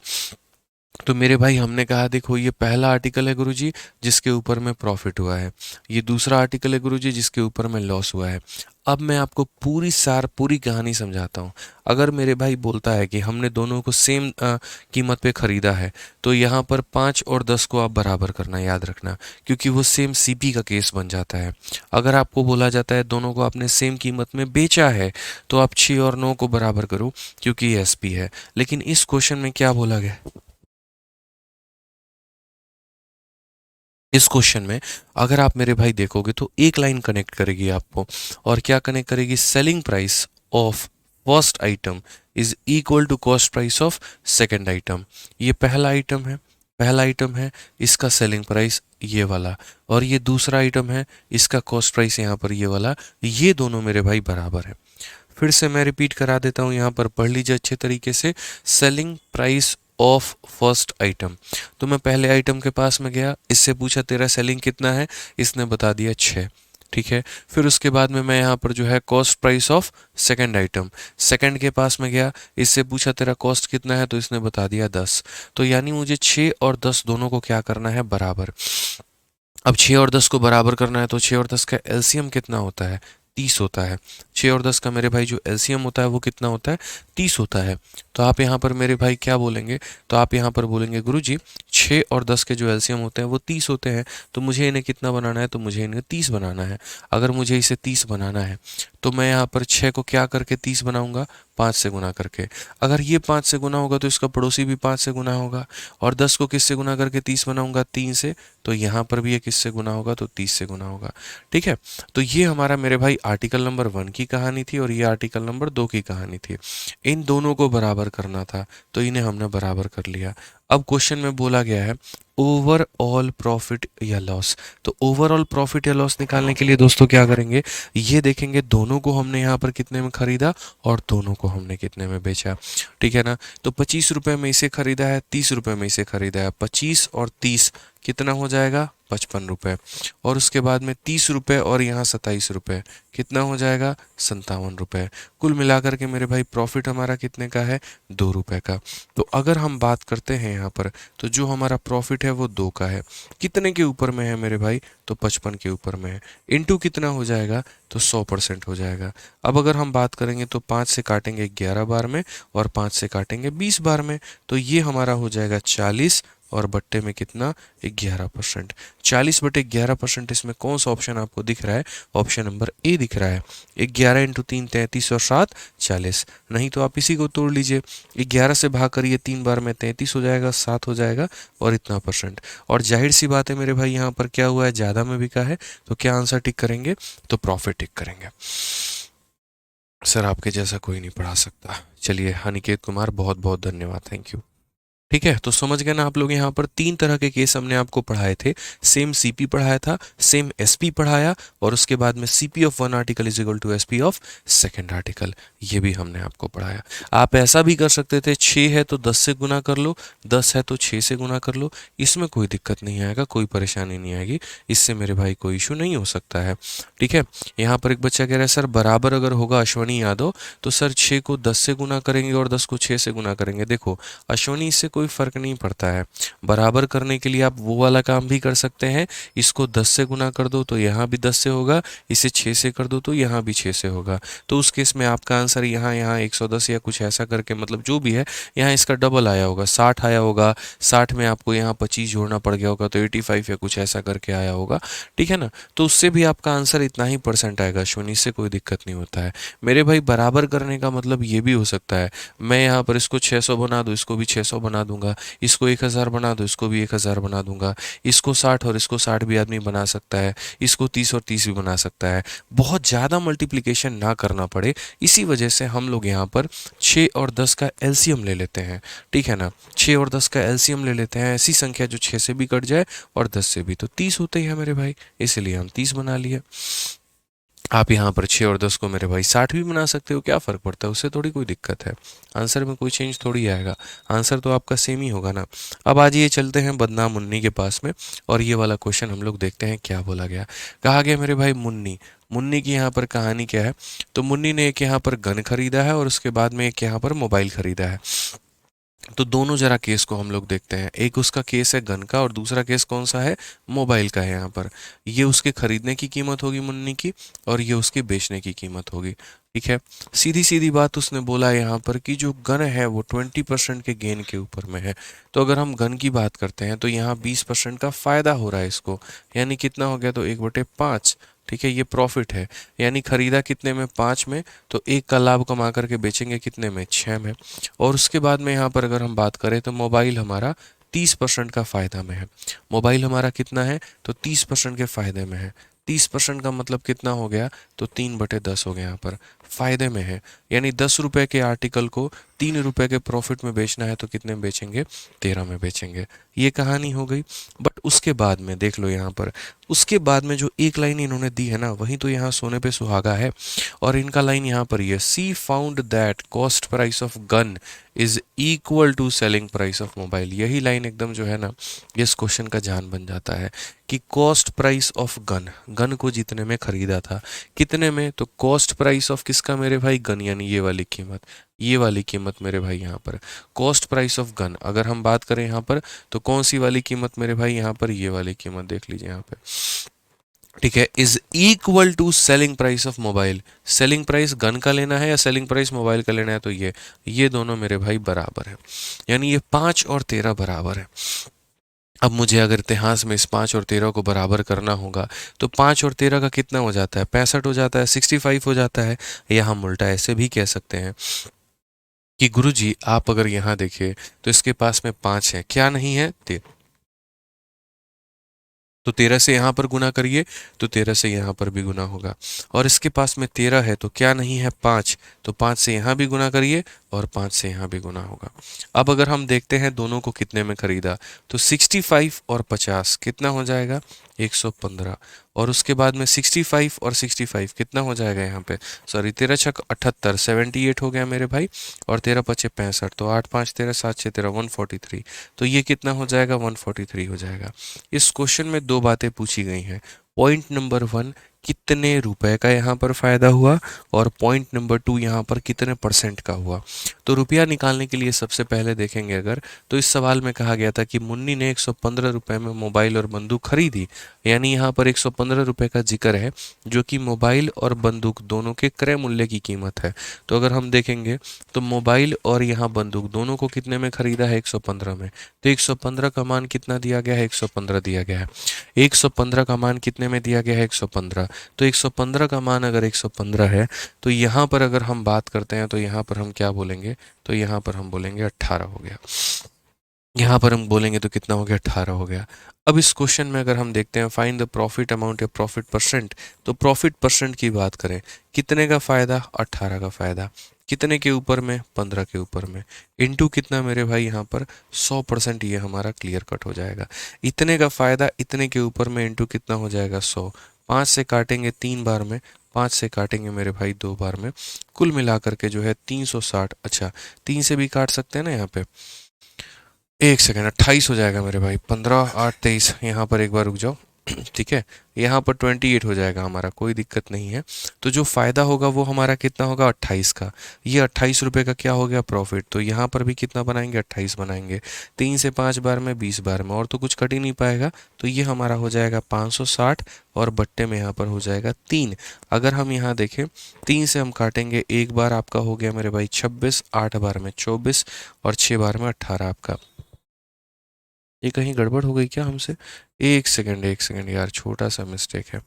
तो मेरे भाई हमने कहा देखो ये पहला आर्टिकल है गुरुजी जिसके ऊपर में प्रॉफिट हुआ है, ये दूसरा आर्टिकल है गुरुजी जिसके ऊपर में लॉस हुआ है। अब मैं आपको पूरी कहानी समझाता हूँ। अगर मेरे भाई बोलता है कि हमने दोनों को सेम कीमत पे ख़रीदा है, तो यहाँ पर 5 और 10 को आप बराबर करना, याद रखना, क्योंकि वो सेम सीपी का केस बन जाता है। अगर आपको बोला जाता है दोनों को आपने सेम कीमत में बेचा है, तो आप 6 और 9 को बराबर करो क्योंकि ये एसपी है। लेकिन इस क्वेश्चन में क्या बोला गया? इस क्वेश्चन में अगर आप मेरे भाई देखोगे तो एक लाइन कनेक्ट करेगी आपको, और क्या कनेक्ट करेगी? Selling price of first item is equal to cost price of second item. ये पहला आइटम है, पहला आइटम है, इसका सेलिंग प्राइस ये वाला, और ये दूसरा आइटम है, इसका कॉस्ट प्राइस यहाँ पर ये वाला। ये दोनों मेरे भाई बराबर है। फिर से मैं रिपीट करा देता हूँ, यहाँ पर पढ़ लीजिए अच्छे तरीके से। Selling price of first item, तो मैं पहले आइटम के पास में गया, इससे पूछा तेरा सेलिंग कितना है, इसने बता दिया 6, ठीक है। फिर उसके बाद में मैं यहाँ पर जो है cost price of second item, second के पास में गया, इससे पूछा तेरा कॉस्ट कितना है, तो इसने बता दिया 10। तो यानी मुझे 6 और 10 दोनों को क्या करना है? बराबर। अब 6 और 10 को बराबर करना है तो 6 और 10 का एलसीएम कितना होता है? 30 होता है। 6 और 10 का मेरे भाई जो एलसीएम होता है वो कितना होता है? 30 होता है। तो आप यहाँ पर मेरे भाई क्या बोलेंगे? तो आप यहाँ पर बोलेंगे गुरुजी 6 और 10 के जो एलसीएम होते हैं वो 30 होते हैं, तो मुझे इन्हें कितना बनाना है? तो मुझे इन्हें 30 बनाना है। अगर मुझे इसे 30 बनाना है तो मैं यहाँ पर 6 को क्या करके 30 बनाऊंगा? 5 से गुना करके। अगर ये 5 से गुना होगा तो इसका पड़ोसी भी 5 से गुना होगा, और 10 को किससे गुना करके 30 बनाऊंगा? 3 से। तो यहाँ पर भी ये किससे गुना होगा? तो 30 से गुना होगा, ठीक है। तो ये हमारा मेरे भाई आर्टिकल नंबर 1 की कहानी थी और ये आर्टिकल नंबर 2 की कहानी थी। इन दोनों को बराबर करना था, तो इन्हें हमने बराबर कर लिया। अब क्वेश्चन में बोला गया है ओवरऑल प्रॉफिट या लॉस। तो ओवरऑल प्रॉफिट या लॉस निकालने के लिए दोस्तों क्या करेंगे? ये देखेंगे दोनों को हमने यहाँ पर कितने में खरीदा और दोनों को हमने कितने में बेचा, ठीक है ना। तो 25 रुपये में इसे खरीदा है, 30 रुपये में इसे खरीदा है, 25 और 30 कितना हो जाएगा? ₹55। और उसके बाद में ₹30 और यहाँ ₹27, कितना हो जाएगा ₹57। कुल मिलाकर के मेरे भाई प्रॉफिट हमारा कितने का है, ₹2 का। तो अगर हम बात करते हैं यहाँ पर, तो जो हमारा प्रॉफिट है वो 2 का है। कितने के ऊपर में है मेरे भाई, तो 55 के ऊपर में है। इनटू कितना हो जाएगा, तो 100% हो जाएगा। अब अगर हम बात करेंगे तो 5 से काटेंगे 11 बार में और 5 से काटेंगे 20 बार में, तो ये हमारा हो जाएगा 40 और बट्टे में कितना, 11%। 40/11%। इसमें कौन सा ऑप्शन आपको दिख रहा है, ऑप्शन नंबर ए दिख रहा है। 11 इंटू 3 33 और 7 40। नहीं तो आप इसी को तोड़ लीजिए, 11 से भाग करिए 3 बार में, 33 हो जाएगा, 7 हो जाएगा और इतना %। और जाहिर सी बात है मेरे भाई, यहाँ पर क्या हुआ है, ज़्यादा में बिका है, तो क्या आंसर टिक करेंगे, तो प्रॉफिट टिक करेंगे। सर आपके जैसा कोई नहीं पढ़ा सकता। चलिए अनिकेत कुमार, बहुत बहुत धन्यवाद, थैंक यू। ठीक है, तो समझ गए ना आप लोग। यहाँ पर 3 तरह के केस हमने आपको पढ़ाए थे। सेम सीपी पढ़ाया था, सेम एसपी पढ़ाया, और उसके बाद में CP of one article is equal to SP of second article, ये भी हमने आपको पढ़ाया। आप ऐसा भी कर सकते थे, 6 है तो 10 से गुना कर लो, 10 है तो 6 से गुना कर लो, इसमें कोई दिक्कत नहीं आएगा, कोई परेशानी नहीं आएगी, इससे मेरे भाई कोई इशू नहीं हो सकता है। ठीक है, यहाँ पर एक बच्चा कह रहा है सर बराबर अगर होगा अश्वनी यादव, तो सर 6 को 10 से गुना करेंगे और 10 को 6 से गुना करेंगे। देखो अश्वनी, इससे कोई फर्क नहीं पड़ता है। बराबर करने के लिए आप वो वाला काम भी कर सकते हैं, इसको 10 से गुना कर दो तो यहाँ भी 10 से होगा, इसे 6 से कर दो तो यहाँ भी 6 से होगा। तो उस केस में आपका आंसर यहाँ 110 या कुछ ऐसा करके, मतलब जो भी है, यहाँ इसका डबल आया होगा, 60 आया होगा। 60 में आपको यहाँ 25 जोड़ना पड़ गया होगा तो 85 या कुछ ऐसा करके आया होगा। ठीक है ना, तो उससे भी आपका आंसर इतना ही % आएगा अश्विनी, से कोई दिक्कत नहीं होता है मेरे भाई। बराबर करने का मतलब ये भी हो सकता है, मैं यहाँ पर इसको 600 बना दूँ, इसको भी 600 बना दूंगा, इसको 1000 बना दो, इसको भी 1000 बना दूंगा, इसको 60 और इसको 60 भी आदमी बना सकता है, इसको 30 और 30 भी बना सकता है। बहुत ज़्यादा मल्टीप्लिकेशन ना करना पड़े, इसी वजह से हम लोग यहाँ पर 6 और 10 का एलसीएम ले लेते हैं। ठीक है ना, 6 और 10 का एलसीएम ले लेते हैं, ऐसी संख्या जो 6 से भी कट जाए और 10 से भी, तो 30 होते ही है मेरे भाई, इसलिए हम 30 बना लिए। आप यहाँ पर 6 और 10 को मेरे भाई 60 भी बना सकते हो, क्या फ़र्क पड़ता है, उससे थोड़ी कोई दिक्कत है, आंसर में कोई चेंज थोड़ी आएगा, आंसर तो आपका सेम ही होगा ना। अब आज ये चलते हैं बदनाम मुन्नी के पास में, और ये वाला क्वेश्चन हम लोग देखते हैं क्या बोला गया। कहा गया मेरे भाई मुन्नी, मुन्नी की यहाँ पर कहानी क्या है, तो मुन्नी ने एक यहाँ पर गन खरीदा है और उसके बाद में एक यहाँ पर मोबाइल खरीदा है। तो दोनों जरा केस को हम लोग देखते हैं, एक उसका केस है गन का और दूसरा केस कौन सा है, मोबाइल का है। यहाँ पर ये उसके खरीदने की कीमत होगी मुन्नी की, और ये उसके बेचने की कीमत होगी। ठीक है, सीधी सीधी बात उसने बोला यहाँ पर कि जो गन है वो 20% के गेन के ऊपर में है। तो अगर हम गन की बात करते हैं तो यहाँ 20% का फायदा हो रहा है इसको, यानी कितना हो गया, तो 1/5। ठीक है, ये प्रॉफिट है, यानी खरीदा कितने में, 5 में, तो 1 का लाभ कमा करके बेचेंगे कितने में, 6 में। और उसके बाद में यहाँ पर अगर हम बात करें तो मोबाइल हमारा 30% का फ़ायदा में है। मोबाइल हमारा कितना है, तो 30% के फ़ायदे में है। 30% का मतलब कितना हो गया, तो 3/10 हो गया, यहाँ पर फ़ायदे में है, यानी 10 रुपये के आर्टिकल को 3 रुपये के प्रॉफिट में बेचना है तो कितने में बेचेंगे, 13 में बेचेंगे। ये कहानी हो गई। बट उसके बाद में देख लो यहाँ पर, उसके बाद में जो एक लाइन इन्होंने दी है ना, वही तो यहाँ सोने पे सुहागा है। और इनका लाइन यहाँ पर ये, she found that cost price of gun is equal to selling price of mobile. यही लाइन एकदम जो है ना, इस क्वेश्चन का जान बन जाता है कि cost price of gun, gun को जितने में खरीदा था, कितने में, तो कॉस्ट प्राइस ऑफ किसका मेरे भाई, गन, यानी ये वाली कीमत, ये वाली कीमत मेरे भाई यहाँ पर कॉस्ट प्राइस ऑफ गन। अगर हम बात करें यहाँ पर तो कौन सी वाली कीमत मेरे भाई, यहाँ पर ये वाली कीमत देख लीजिए यहाँ पे। ठीक है, is equal to selling price of mobile. Selling price गन का लेना है या सेलिंग प्राइस मोबाइल का लेना है, तो ये दोनों मेरे भाई बराबर है, यानी ये 5 और 13 बराबर है। अब मुझे अगर इतिहास में इस 5 और 13 को बराबर करना होगा तो 5 और 13 का कितना हो जाता है, 65 हो जाता है, 65 हो जाता है। या हम उल्टा ऐसे भी कह सकते हैं कि गुरुजी आप अगर यहाँ देखिए तो इसके पास में 5 है, क्या नहीं है, 13, तो 13 से यहाँ पर गुना करिए तो 13 से यहाँ पर भी गुना होगा। और इसके पास में 13 है तो क्या नहीं है, 5, तो 5 से यहाँ भी गुना करिए और 5 से यहाँ भी गुना होगा। अब अगर हम देखते हैं दोनों को कितने में खरीदा, तो 65 और 50 कितना हो जाएगा, 115। और उसके बाद में 65 और 65 कितना हो जाएगा यहाँ पे, सॉरी 13 छक 78, 78 हो गया मेरे भाई, और 13 पचे 65, तो 8 5 13 7 6 13 143, तो ये कितना हो जाएगा 143 हो जाएगा। इस क्वेश्चन में दो बातें पूछी गई हैं। पॉइंट नंबर 1 कितने रुपए का यहाँ पर फायदा हुआ, और पॉइंट नंबर 2 यहाँ पर कितने परसेंट का हुआ। तो रुपया निकालने के लिए सबसे पहले देखेंगे अगर, तो इस सवाल में कहा गया था कि मुन्नी ने 115 रुपए में मोबाइल और बंदूक खरीदी, यानी यहाँ पर 115 रुपए का जिक्र है, जो कि मोबाइल और बंदूक दोनों के क्रय मूल्य की कीमत है। तो अगर हम देखेंगे तो मोबाइल और यहाँ बंदूक दोनों को कितने में खरीदा है, 115 में, तो 115 का मान कितना दिया गया है, 115 दिया गया है। 115 का मान कितने में दिया गया है, 115, तो 115 का मान अगर 115 है, तो यहाँ पर अगर हम बात करते हैं तो यहाँ पर हम क्या बोलेंगे, तो यहाँ पर हम बोलेंगे 18 हो गया। यहाँ पर हम बोलेंगे तो कितना हो गया, 18 हो गया। अब इस क्वेश्चन में अगर हम देखते हैं फाइंड द प्रॉफिट अमाउंट या प्रॉफिट परसेंट, तो प्रॉफिट परसेंट की बात करें, कितने का फायदा, 18 का फायदा, कितने के ऊपर में, 15 के ऊपर में, इनटू कितना मेरे भाई यहाँ पर 100%, ये हमारा क्लियर कट हो जाएगा। इतने का फायदा इतने के ऊपर में इनटू कितना हो जाएगा 100, 5 से काटेंगे 3 बार में, 5 से काटेंगे मेरे भाई 2 बार में, कुल मिलाकर के जो है 360, अच्छा 3 से भी काट सकते हैं ना यहाँ पे, एक सेकेंड, 28 हो जाएगा मेरे भाई, 15 8 23, यहाँ पर एक बार रुक जाओ ठीक है, यहाँ पर 28 हो जाएगा हमारा, कोई दिक्कत नहीं है। तो जो फायदा होगा वो हमारा कितना होगा, 28 का, ये 28 रुपये का क्या हो गया प्रॉफिट, तो यहाँ पर भी कितना बनाएंगे, 28 बनाएंगे, 3 से 5 बार में 20 बार में, और तो कुछ कट ही नहीं पाएगा, तो ये हमारा हो जाएगा 560, और बट्टे में यहाँ पर हो जाएगा 3। अगर हम यहाँ देखें 3 से हम काटेंगे एक बार, आपका हो गया मेरे भाई 26, 8 बार में 24, और 6 बार में 18 आपका। ये कहीं गड़बड़ हो गई क्या हमसे, एक सेकंड एक सेकंड यार, छोटा सा मिस्टेक है।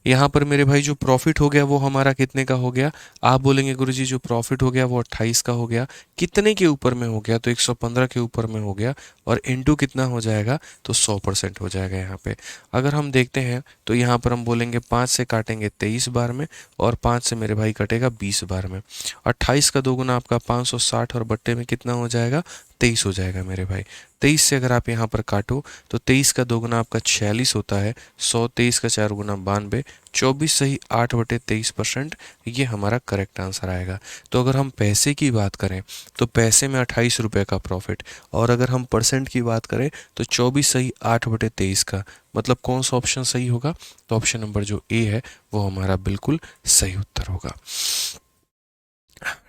यहाँ पर मेरे भाई जो प्रॉफिट हो गया वो हमारा कितने का हो गया, आप बोलेंगे गुरुजी जो प्रॉफिट हो गया वो 28 का हो गया, कितने के ऊपर में हो गया, तो 115 के ऊपर में हो गया, और इनटू कितना हो जाएगा, तो 100% हो जाएगा यहाँ पे। अगर हम देखते हैं तो यहाँ पर हम बोलेंगे 5 से काटेंगे 23 बार में, और 5 से मेरे भाई कटेगा 20 बार में, 28 का दोगुना आपका 560, और बट्टे में कितना हो जाएगा, 23 हो जाएगा मेरे भाई। 23 से अगर आप यहाँ पर काटो तो 23 का दोगुना आपका 46 होता है, 100, 23 का 4 गुना 92, 24 सही 8/23%, ये हमारा करेक्ट आंसर आएगा। तो अगर हम पैसे की बात करें तो पैसे में 28 रुपये का प्रॉफिट, और अगर हम परसेंट की बात करें तो 24 सही 8/23 का, मतलब कौन सा ऑप्शन सही होगा, तो ऑप्शन नंबर जो ए है वो हमारा बिल्कुल सही उत्तर होगा।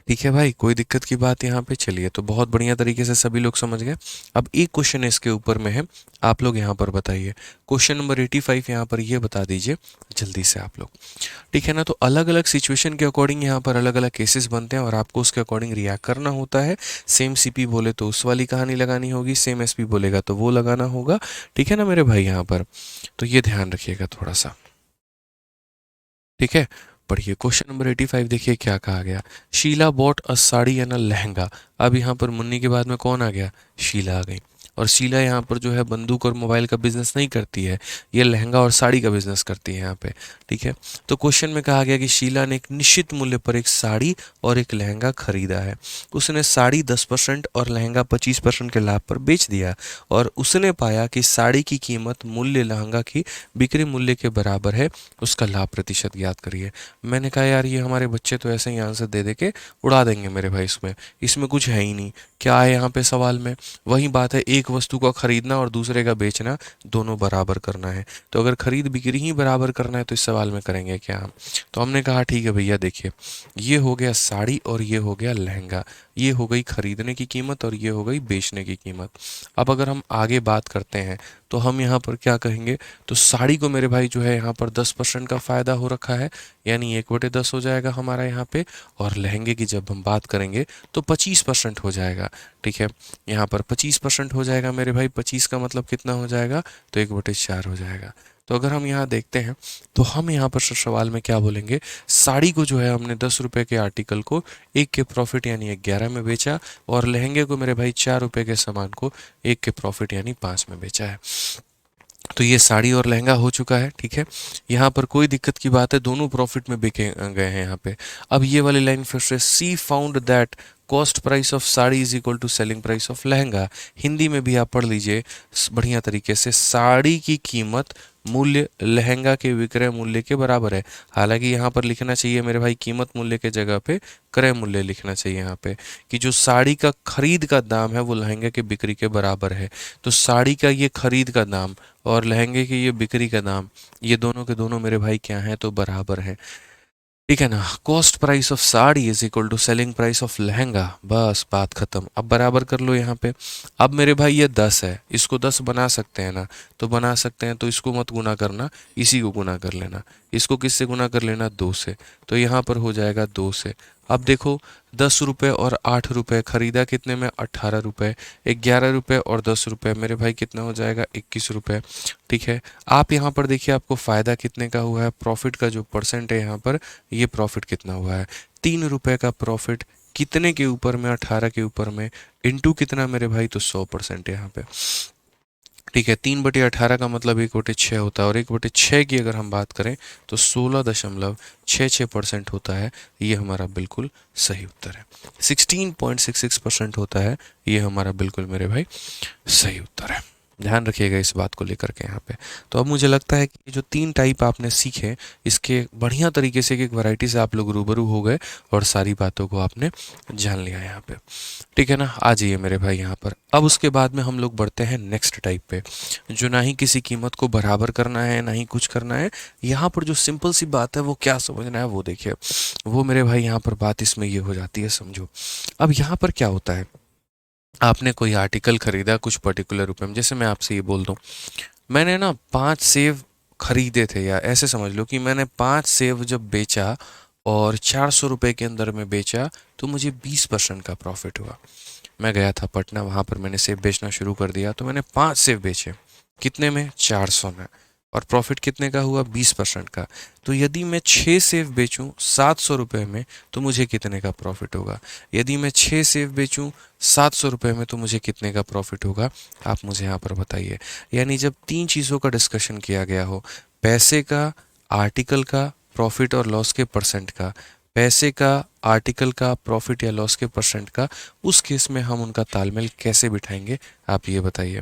ठीक है भाई, कोई दिक्कत की बात यहाँ पे, चलिए तो बहुत बढ़िया तरीके से सभी लोग समझ गए। अब एक क्वेश्चन इसके ऊपर में है, आप लोग यहाँ पर बताइए, क्वेश्चन नंबर 85 यहाँ पर ये बता दीजिए जल्दी से आप लोग, ठीक है ना। तो अलग अलग सिचुएशन के अकॉर्डिंग यहाँ पर अलग अलग केसेस बनते हैं, और आपको उसके अकॉर्डिंग रिएक्ट करना होता है। सेम सीपी बोले तो उस वाली कहानी लगानी होगी, सेम एसपी बोलेगा तो वो लगाना होगा, ठीक है ना मेरे भाई यहाँ पर, तो ये ध्यान रखिएगा थोड़ा सा, ठीक है। पढ़िए क्वेश्चन नंबर 85, देखिए क्या कहा गया, Sheela bought a sari and a lehenga. अब यहाँ पर मुन्नी के बाद में कौन आ गया, शीला आ गई, और शीला यहाँ पर जो है बंदूक और मोबाइल का बिजनेस नहीं करती है, ये लहंगा और साड़ी का बिजनेस करती है यहाँ पे, ठीक है। तो क्वेश्चन में कहा गया कि शीला ने एक निश्चित मूल्य पर एक साड़ी और एक लहंगा खरीदा है, उसने साड़ी 10% और लहंगा 25% के लाभ पर बेच दिया, और उसने पाया कि साड़ी की कीमत मूल्य लहंगा की बिक्री मूल्य के बराबर है, उसका लाभ प्रतिशत ज्ञात करिए। मैंने कहा यार ये हमारे बच्चे तो ऐसे ही आंसर दे दे के उड़ा देंगे मेरे भाई, इसमें कुछ है ही नहीं, क्या है यहाँ पे सवाल में, वही बात है, एक वस्तु का खरीदना और दूसरे का बेचना दोनों बराबर करना है, तो अगर खरीद बिक्री ही बराबर करना है तो इस सवाल में करेंगे क्या हम। तो हमने कहा ठीक है भैया, देखिए ये हो गया साड़ी और ये हो गया लहंगा, ये हो गई खरीदने की कीमत और ये हो गई बेचने की कीमत। अब अगर हम आगे बात करते हैं तो हम यहाँ पर क्या कहेंगे, तो साड़ी को मेरे भाई जो है यहाँ पर 10% का फायदा हो रखा है, यानी 1/10 हो जाएगा हमारा यहाँ पे, और लहंगे की जब हम बात करेंगे तो 25% हो जाएगा, ठीक है। यहाँ पर 25% हो जाएगा मेरे भाई, 25 का मतलब कितना हो जाएगा, तो 1/4 हो जाएगा। तो अगर हम यहाँ देखते हैं तो हम यहाँ पर सवाल में क्या बोलेंगे, साड़ी को जो है हमने 10 रुपये के आर्टिकल को 1 के प्रॉफिट यानी 11 में बेचा, और लहंगे को मेरे भाई 4 रुपये के सामान को 1 के प्रॉफिट यानी 5 में बेचा है। तो ये साड़ी और लहंगा हो चुका है, ठीक है। यहाँ पर कोई दिक्कत की बात है, दोनों प्रॉफिट में बिके गए हैं यहाँ पे। अब ये वाली लाइन फिर से, she found that cost price of sari is equal to selling price of lehenga. Hindi में भी आप पढ़ लीजिए बढ़िया तरीके से, साड़ी की कीमत मूल्य लहंगा के विक्रय मूल्य के बराबर है। हालांकि यहाँ पर लिखना चाहिए मेरे भाई कीमत मूल्य के जगह पे क्रय मूल्य लिखना चाहिए यहाँ पे, कि जो साड़ी का खरीद का दाम है वो लहंगे के बिक्री के बराबर है। तो साड़ी का ये खरीद का दाम और लहंगे की ये बिक्री का दाम, ये दोनों के दोनों मेरे भाई क्या हैं, तो बराबर है। ठीक है ना। Cost price of sari is equal to selling price of lehenga, बस बात खत्म। अब बराबर कर लो यहाँ पे। अब मेरे भाई ये 10 है, इसको 10 बना सकते हैं ना, तो बना सकते हैं, तो इसको मत गुना करना, इसी को गुना कर लेना। इसको किससे गुना कर लेना, 2 से, तो यहाँ पर हो जाएगा 2 से। अब देखो 10 रुपये और 8 रुपये, खरीदा कितने में, 18 रुपये, 11 रुपये और 10 रुपये मेरे भाई कितना हो जाएगा, 21 रुपये। ठीक है। आप यहाँ पर देखिए आपको फ़ायदा कितने का हुआ है, प्रॉफिट का जो परसेंट है यहाँ पर, ये प्रॉफिट कितना हुआ है, 3 रुपये का प्रॉफिट, कितने के ऊपर में, 18 के ऊपर में, इंटू कितना मेरे भाई, तो 100% यहाँ पे। ठीक है। 3/18 का मतलब 1/6 होता है, और 1/6 की अगर हम बात करें तो 16.66% होता है। ये हमारा बिल्कुल सही उत्तर है। 16.66% होता है, ये हमारा बिल्कुल मेरे भाई सही उत्तर है। ध्यान रखिएगा इस बात को लेकर के यहाँ पे। तो अब मुझे लगता है कि जो 3 टाइप आपने सीखे, इसके बढ़िया तरीके से एक वैरायटी से आप लोग रूबरू हो गए और सारी बातों को आपने जान लिया यहाँ पे। ठीक है ना। आ जाइए मेरे भाई यहाँ पर। अब उसके बाद में हम लोग बढ़ते हैं नेक्स्ट टाइप पे, जो ना ही किसी कीमत को बराबर करना है ना ही कुछ करना है। यहाँ पर जो सिंपल सी बात है वो क्या समझना है वो देखिए। वो मेरे भाई यहाँ पर बात इसमें ये हो जाती है, समझो। अब यहाँ पर क्या होता है, आपने कोई आर्टिकल खरीदा कुछ पर्टिकुलर रुपए में। जैसे मैं आपसे ये बोल दूं, मैंने ना 5 सेव खरीदे थे, या ऐसे समझ लो कि मैंने 5 सेव जब बेचा और 400 रुपये के अंदर में बेचा, तो मुझे 20% का प्रॉफिट हुआ। मैं गया था पटना, वहाँ पर मैंने सेब बेचना शुरू कर दिया। तो मैंने 5 सेब बेचे, कितने में, 400 में, और प्रॉफिट कितने का हुआ, 20% का। तो यदि मैं 6 सेब बेचूं 700 रुपये में, तो मुझे कितने का प्रॉफिट होगा। यदि मैं 6 सेब बेचूं 700 रुपये में, तो मुझे कितने का प्रॉफिट होगा, आप मुझे यहाँ पर बताइए। यानी जब 3 चीज़ों का डिस्कशन किया गया हो, पैसे का, आर्टिकल का, प्रॉफिट और लॉस के परसेंट का, पैसे का, आर्टिकल का, प्रॉफिट या लॉस के परसेंट का, उस केस में हम उनका तालमेल कैसे बिठाएंगे, आप ये बताइए।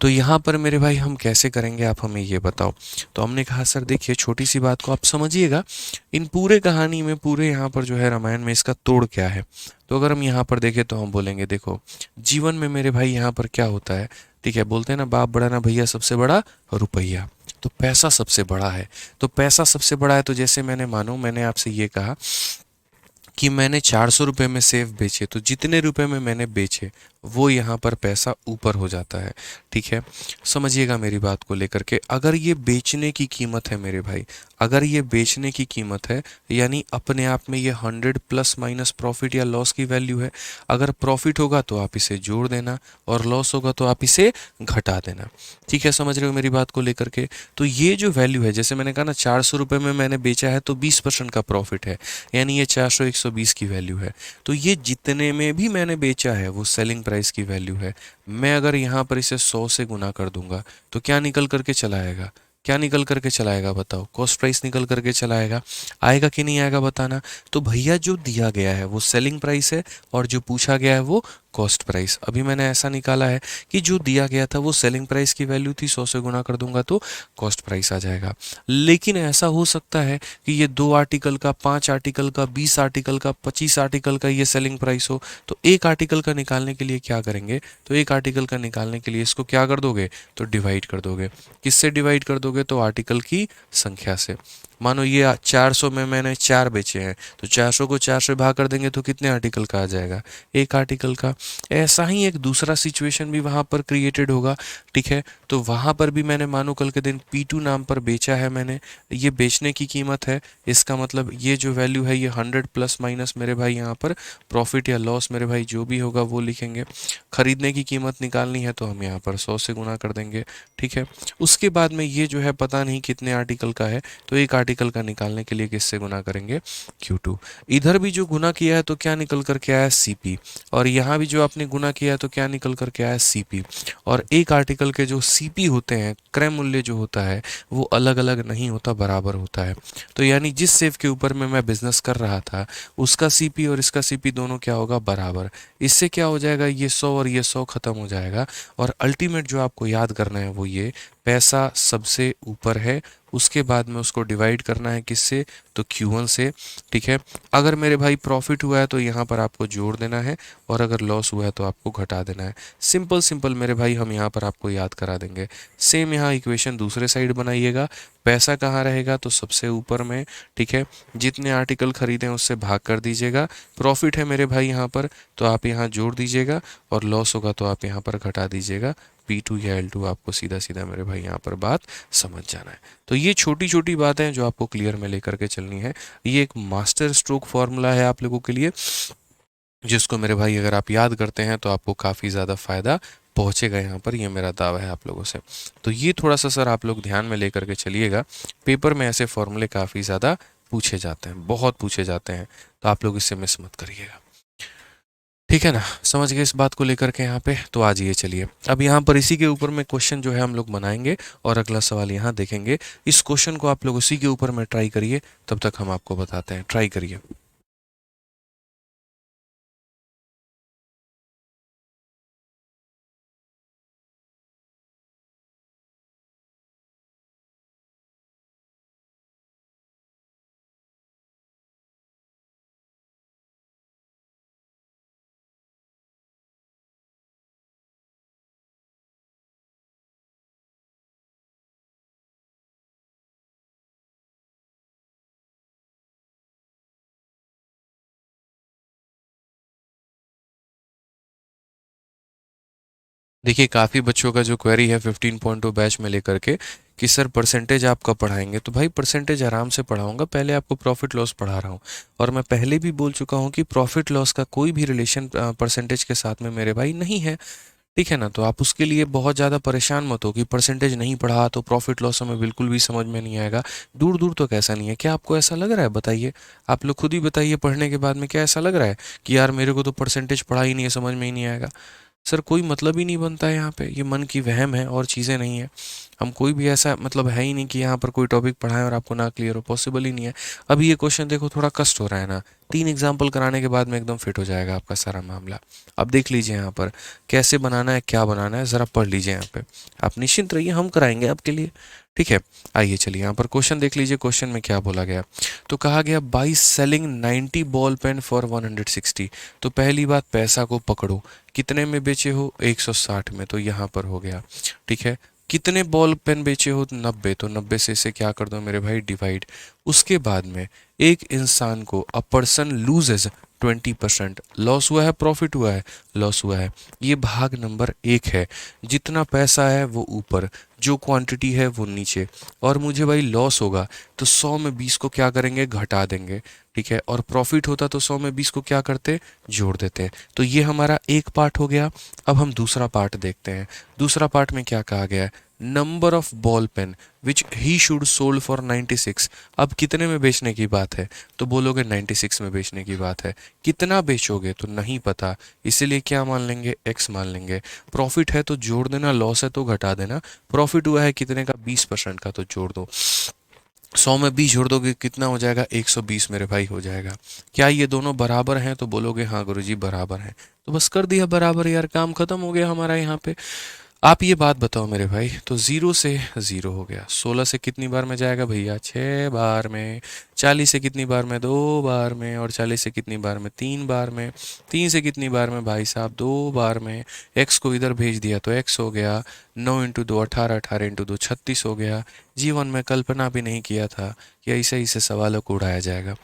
तो यहाँ पर मेरे भाई हम कैसे करेंगे, आप हमें ये बताओ। तो हमने कहा सर देखिए, छोटी सी बात को आप समझिएगा, इन पूरे कहानी में, पूरे यहाँ पर जो है रामायण में, इसका तोड़ क्या है। तो अगर हम यहाँ पर देखें तो हम बोलेंगे देखो, जीवन में मेरे भाई यहाँ पर क्या होता है। ठीक है, बोलते हैं ना, बाप बड़ा ना भैया, सबसे बड़ा रुपया। तो पैसा सबसे बड़ा है। तो पैसा सबसे बड़ा है, तो जैसे मैंने, मानो मैंने आपसे ये कहा कि मैंने 400 रुपये में सेव बेचे, तो जितने रुपए में मैंने बेचे वो यहाँ पर पैसा ऊपर हो जाता है। ठीक है, समझिएगा मेरी बात को लेकर के। अगर ये बेचने की कीमत है मेरे भाई, अगर ये बेचने की कीमत है, यानी अपने आप में ये 100 प्लस माइनस प्रॉफिट या लॉस की वैल्यू है। अगर प्रॉफिट होगा तो आप इसे जोड़ देना, और लॉस होगा तो आप इसे घटा देना। ठीक है, समझ रहे हो मेरी बात को लेकर के। तो ये जो वैल्यू है, जैसे मैंने कहा ना, 400 रुपये में मैंने बेचा है तो 20% का प्रॉफिट है, यानी ये 400 120 की वैल्यू है। तो ये जितने में भी मैंने बेचा है वो सेलिंग प्राइस की वैल्यू है। मैं अगर यहाँ पर इसे 100 से गुना कर दूंगा तो क्या निकल करके चला आएगा, क्या निकल करके चला आएगा, बताओ। कॉस्ट प्राइस निकल करके चला आएगा। आएगा कि नहीं आएगा बताना। तो भैया जो दिया गया है वो सेलिंग प्राइस है, और जो पूछा गया है वो कॉस्ट प्राइस। अभी मैंने ऐसा निकाला है कि जो दिया गया था वो सेलिंग प्राइस की वैल्यू थी, 100 से गुना कर दूंगा तो कॉस्ट प्राइस आ जाएगा। लेकिन ऐसा हो सकता है कि ये 2 आर्टिकल का, 5 आर्टिकल का, 20 आर्टिकल का, 25 आर्टिकल का ये सेलिंग प्राइस हो। तो एक आर्टिकल का निकालने के लिए क्या करेंगे, तो एक आर्टिकल का निकालने के लिए इसको क्या कर दोगे, तो डिवाइड कर दोगे। किससे डिवाइड कर दोगे, तो आर्टिकल की संख्या से। मानो ये 400 में मैंने 4 बेचे हैं, तो 400 को 4 से भाग कर देंगे तो कितने आर्टिकल का आ जाएगा, एक आर्टिकल का। ऐसा ही एक दूसरा सिचुएशन भी वहाँ पर क्रिएटेड होगा। ठीक है, तो वहाँ पर भी मैंने, मानो कल के दिन P2 नाम पर बेचा है मैंने, ये बेचने की कीमत है। इसका मतलब ये जो वैल्यू है ये 100 प्लस माइनस मेरे भाई यहाँ पर प्रॉफिट या लॉस मेरे भाई जो भी होगा वो लिखेंगे। खरीदने की कीमत निकालनी है तो हम यहाँ पर 100 से गुना कर देंगे। ठीक है, उसके बाद में ये जो है पता नहीं कितने आर्टिकल का है, तो एक आर्टिकल आर्टिकल का निकालने के लिए किससे गुना करेंगे, Q2। इधर भी जो गुना किया है तो क्या निकल कर के आया, CP, और यहाँ भी जो आपने गुना किया है तो क्या निकल कर के आया, CP। और एक आर्टिकल के जो CP होते हैं, क्रय मूल्य जो होता है वो अलग अलग नहीं होता, बराबर होता है। तो यानी जिस सेव के ऊपर में मैं बिजनेस कर रहा था उसका CP और इसका CP दोनों क्या होगा, बराबर। इससे क्या हो जाएगा, ये 100 और ये 100 खत्म हो जाएगा। और अल्टीमेट जो आपको याद करना है वो ये, पैसा सबसे ऊपर है, उसके बाद में उसको डिवाइड करना है किससे, तो Q1 से। ठीक है, अगर मेरे भाई प्रॉफिट हुआ है तो यहाँ पर आपको जोड़ देना है, और अगर लॉस हुआ है तो आपको घटा देना है। सिंपल सिंपल मेरे भाई हम यहाँ पर आपको याद करा देंगे। सेम यहाँ इक्वेशन दूसरे साइड बनाइएगा, पैसा कहाँ रहेगा, तो सबसे ऊपर में। ठीक है, जितने आर्टिकल खरीदे हैं उससे भाग कर दीजिएगा। प्रॉफिट है मेरे भाई यहाँ पर तो आप यहाँ जोड़ दीजिएगा, और लॉस होगा तो आप यहाँ पर घटा दीजिएगा। P2 या L2 आपको सीधा सीधा मेरे भाई यहाँ पर बात समझ जाना है। तो ये छोटी छोटी बातें जो आपको क्लियर में लेकर के चलनी है। ये एक मास्टर स्ट्रोक फॉर्मूला है आप लोगों के लिए, जिसको मेरे भाई अगर आप याद करते हैं तो आपको काफ़ी ज़्यादा फायदा पहुंचेगा यहाँ पर, ये मेरा दावा है आप लोगों से। तो ये थोड़ा सा सर आप लोग ध्यान में लेकर के चलिएगा, पेपर में ऐसे फॉर्मूले काफ़ी ज़्यादा पूछे जाते हैं, बहुत पूछे जाते हैं, तो आप लोग इससे मिस मत करिएगा। ठीक है ना, समझ गए इस बात को लेकर के यहाँ पे। तो आ जाइए, चलिए अब यहाँ पर इसी के ऊपर में क्वेश्चन जो है हम लोग बनाएंगे, और अगला सवाल यहाँ देखेंगे। इस क्वेश्चन को आप लोग उसी के ऊपर में ट्राई करिए, तब तक हम आपको बताते हैं, ट्राई करिए। देखिए काफ़ी बच्चों का जो क्वेरी है 15.2 बैच में लेकर के कि सर परसेंटेज आप कब पढ़ाएंगे, तो भाई परसेंटेज आराम से पढ़ाऊंगा, पहले आपको प्रॉफिट लॉस पढ़ा रहा हूँ। और मैं पहले भी बोल चुका हूँ कि प्रॉफिट लॉस का कोई भी रिलेशन परसेंटेज के साथ में मेरे भाई नहीं है। ठीक है ना, तो आप उसके लिए बहुत ज़्यादा परेशान मत हो कि परसेंटेज नहीं पढ़ा तो प्रॉफिट लॉस हमें बिल्कुल भी समझ में नहीं आएगा। दूर दूर तक ऐसा नहीं है। क्या आपको ऐसा लग रहा है, बताइए, आप लोग खुद ही बताइए, पढ़ने के बाद में क्या ऐसा लग रहा है कि यार मेरे को तो परसेंटेज पढ़ा ही नहीं है, समझ में ही नहीं आएगा। सर कोई मतलब ही नहीं बनता है यहाँ पे, ये मन की वहम है और चीज़ें नहीं है। हम कोई भी ऐसा मतलब है ही नहीं कि यहाँ पर कोई टॉपिक पढ़ाएं और आपको ना क्लियर हो, पॉसिबल ही नहीं है। अभी ये क्वेश्चन देखो थोड़ा कष्ट हो रहा है ना, 3 एग्जाम्पल कराने के बाद में एकदम फिट हो जाएगा आपका सारा मामला। अब देख लीजिए यहाँ पर कैसे बनाना है, क्या बनाना है, ज़रा पढ़ लीजिए यहाँ पे, आप निश्चिंत रहिए, हम कराएंगे आपके लिए। ठीक है, आइए चलिए यहाँ पर क्वेश्चन देख लीजिए। क्वेश्चन में क्या बोला गया, तो कहा गया by selling 90 ball pen for 160। तो पहली बात, पैसा को पकड़ो, कितने में बेचे हो, 160 में, तो यहाँ पर हो गया। ठीक है, कितने बॉल पेन बेचे हो, 90, तो 90 से इसे क्या कर दो मेरे भाई, डिवाइड। उसके बाद में एक इंसान को, अ पर्सन लूजेज 20%, लॉस हुआ है, प्रॉफिट हुआ है, लॉस हुआ है। ये भाग नंबर 1 है। जितना पैसा है वो ऊपर, जो क्वांटिटी है वो नीचे, और मुझे भाई लॉस होगा तो 100 में 20 को क्या करेंगे, घटा देंगे। ठीक है, और प्रॉफिट होता तो 100 में 20 को क्या करते, जोड़ देते। तो ये हमारा एक पार्ट हो गया। अब हम दूसरा पार्ट देखते हैं। दूसरा पार्ट में क्या कहा गया है, number of ball pen which he should sold for 96। अब कितने में बेचने की बात है, तो बोलोगे 96 में बेचने की बात है। कितना बेचोगे तो नहीं पता, इसीलिए क्या मान लेंगे, x मान लेंगे। प्रॉफिट है तो जोड़ देना, लॉस है तो घटा देना। प्रॉफिट हुआ है कितने का, 20% का, तो जोड़ दो। 100 में 20 जोड़ दोगे कितना हो जाएगा, 120 मेरे भाई हो जाएगा। क्या ये दोनों बराबर हैं, तो बोलोगे हाँ गुरुजी बराबर हैं। तो बस कर दिया बराबर यार, काम खत्म हो गया हमारा यहाँ पे। आप ये बात बताओ मेरे भाई, तो 0 से 0 हो गया। 16 से कितनी बार में जाएगा भैया, 6 बार में। 40 से कितनी बार में, 2 बार में। और 40 से कितनी बार में, 3 बार में। 3 से कितनी बार में भाई साहब, 2 बार में। x को इधर भेज दिया तो x हो गया। 9 इंटू 2 18, 18 इंटू 2 36 हो गया। जीवन में कल्पना भी नहीं किया था कि ऐसे ही से सवालों को उड़ाया जाएगा।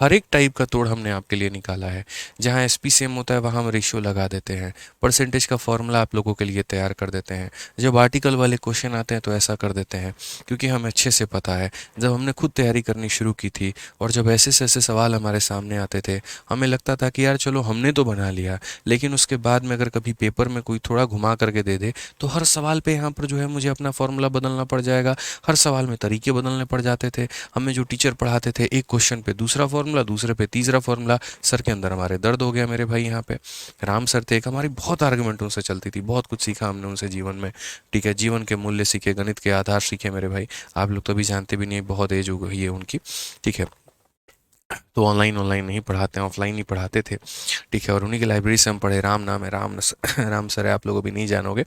हर एक टाइप का तोड़ हमने आपके लिए निकाला है। जहाँ एसपी सेम होता है वहाँ हम रेशियो लगा देते हैं, परसेंटेज का फॉर्मूला आप लोगों के लिए तैयार कर देते हैं। देते हैं। जब आर्टिकल वाले क्वेश्चन आते हैं तो ऐसा कर देते हैं, क्योंकि हमें अच्छे से पता है जब हमने खुद तैयारी करनी शुरू की थी और जब ऐसे से ऐसे सवाल हमारे सामने आते थे, हमें लगता था कि यार चलो हमने तो बना लिया, लेकिन उसके बाद में अगर कभी पेपर में कोई थोड़ा घुमा करके दे दे तो हर सवाल पे यहाँ पर जो है मुझे अपना फॉर्मूला बदलना पड़ जाएगा, हर सवाल में तरीके बदलने पड़ जाते थे। हमें जो टीचर पढ़ाते थे एक क्वेश्चन पे दूसरा फॉर्मूला, दूसरे पे तीसरा फॉर्मूला, सर के अंदर हमारे दर्द हो गया मेरे भाई। यहाँ पे राम सर थे एक, हमारी बहुत आर्गुमेंट उनसे चलती थी, बहुत कुछ सीखा हमने उनसे जीवन में, ठीक है, जीवन के मूल्य सीखे, गणित के आधार सीखे मेरे भाई। आप लोग तो अभी जानते भी नहीं, बहुत एज हो गई है उनकी, ठीक है, तो ऑनलाइन ऑनलाइन नहीं पढ़ाते हैं, ऑफलाइन ही पढ़ाते थे, ठीक है, और उन्हीं की लाइब्रेरी से हम पढ़े। राम नाम है, राम सर है, आप लोग अभी नहीं जानोगे,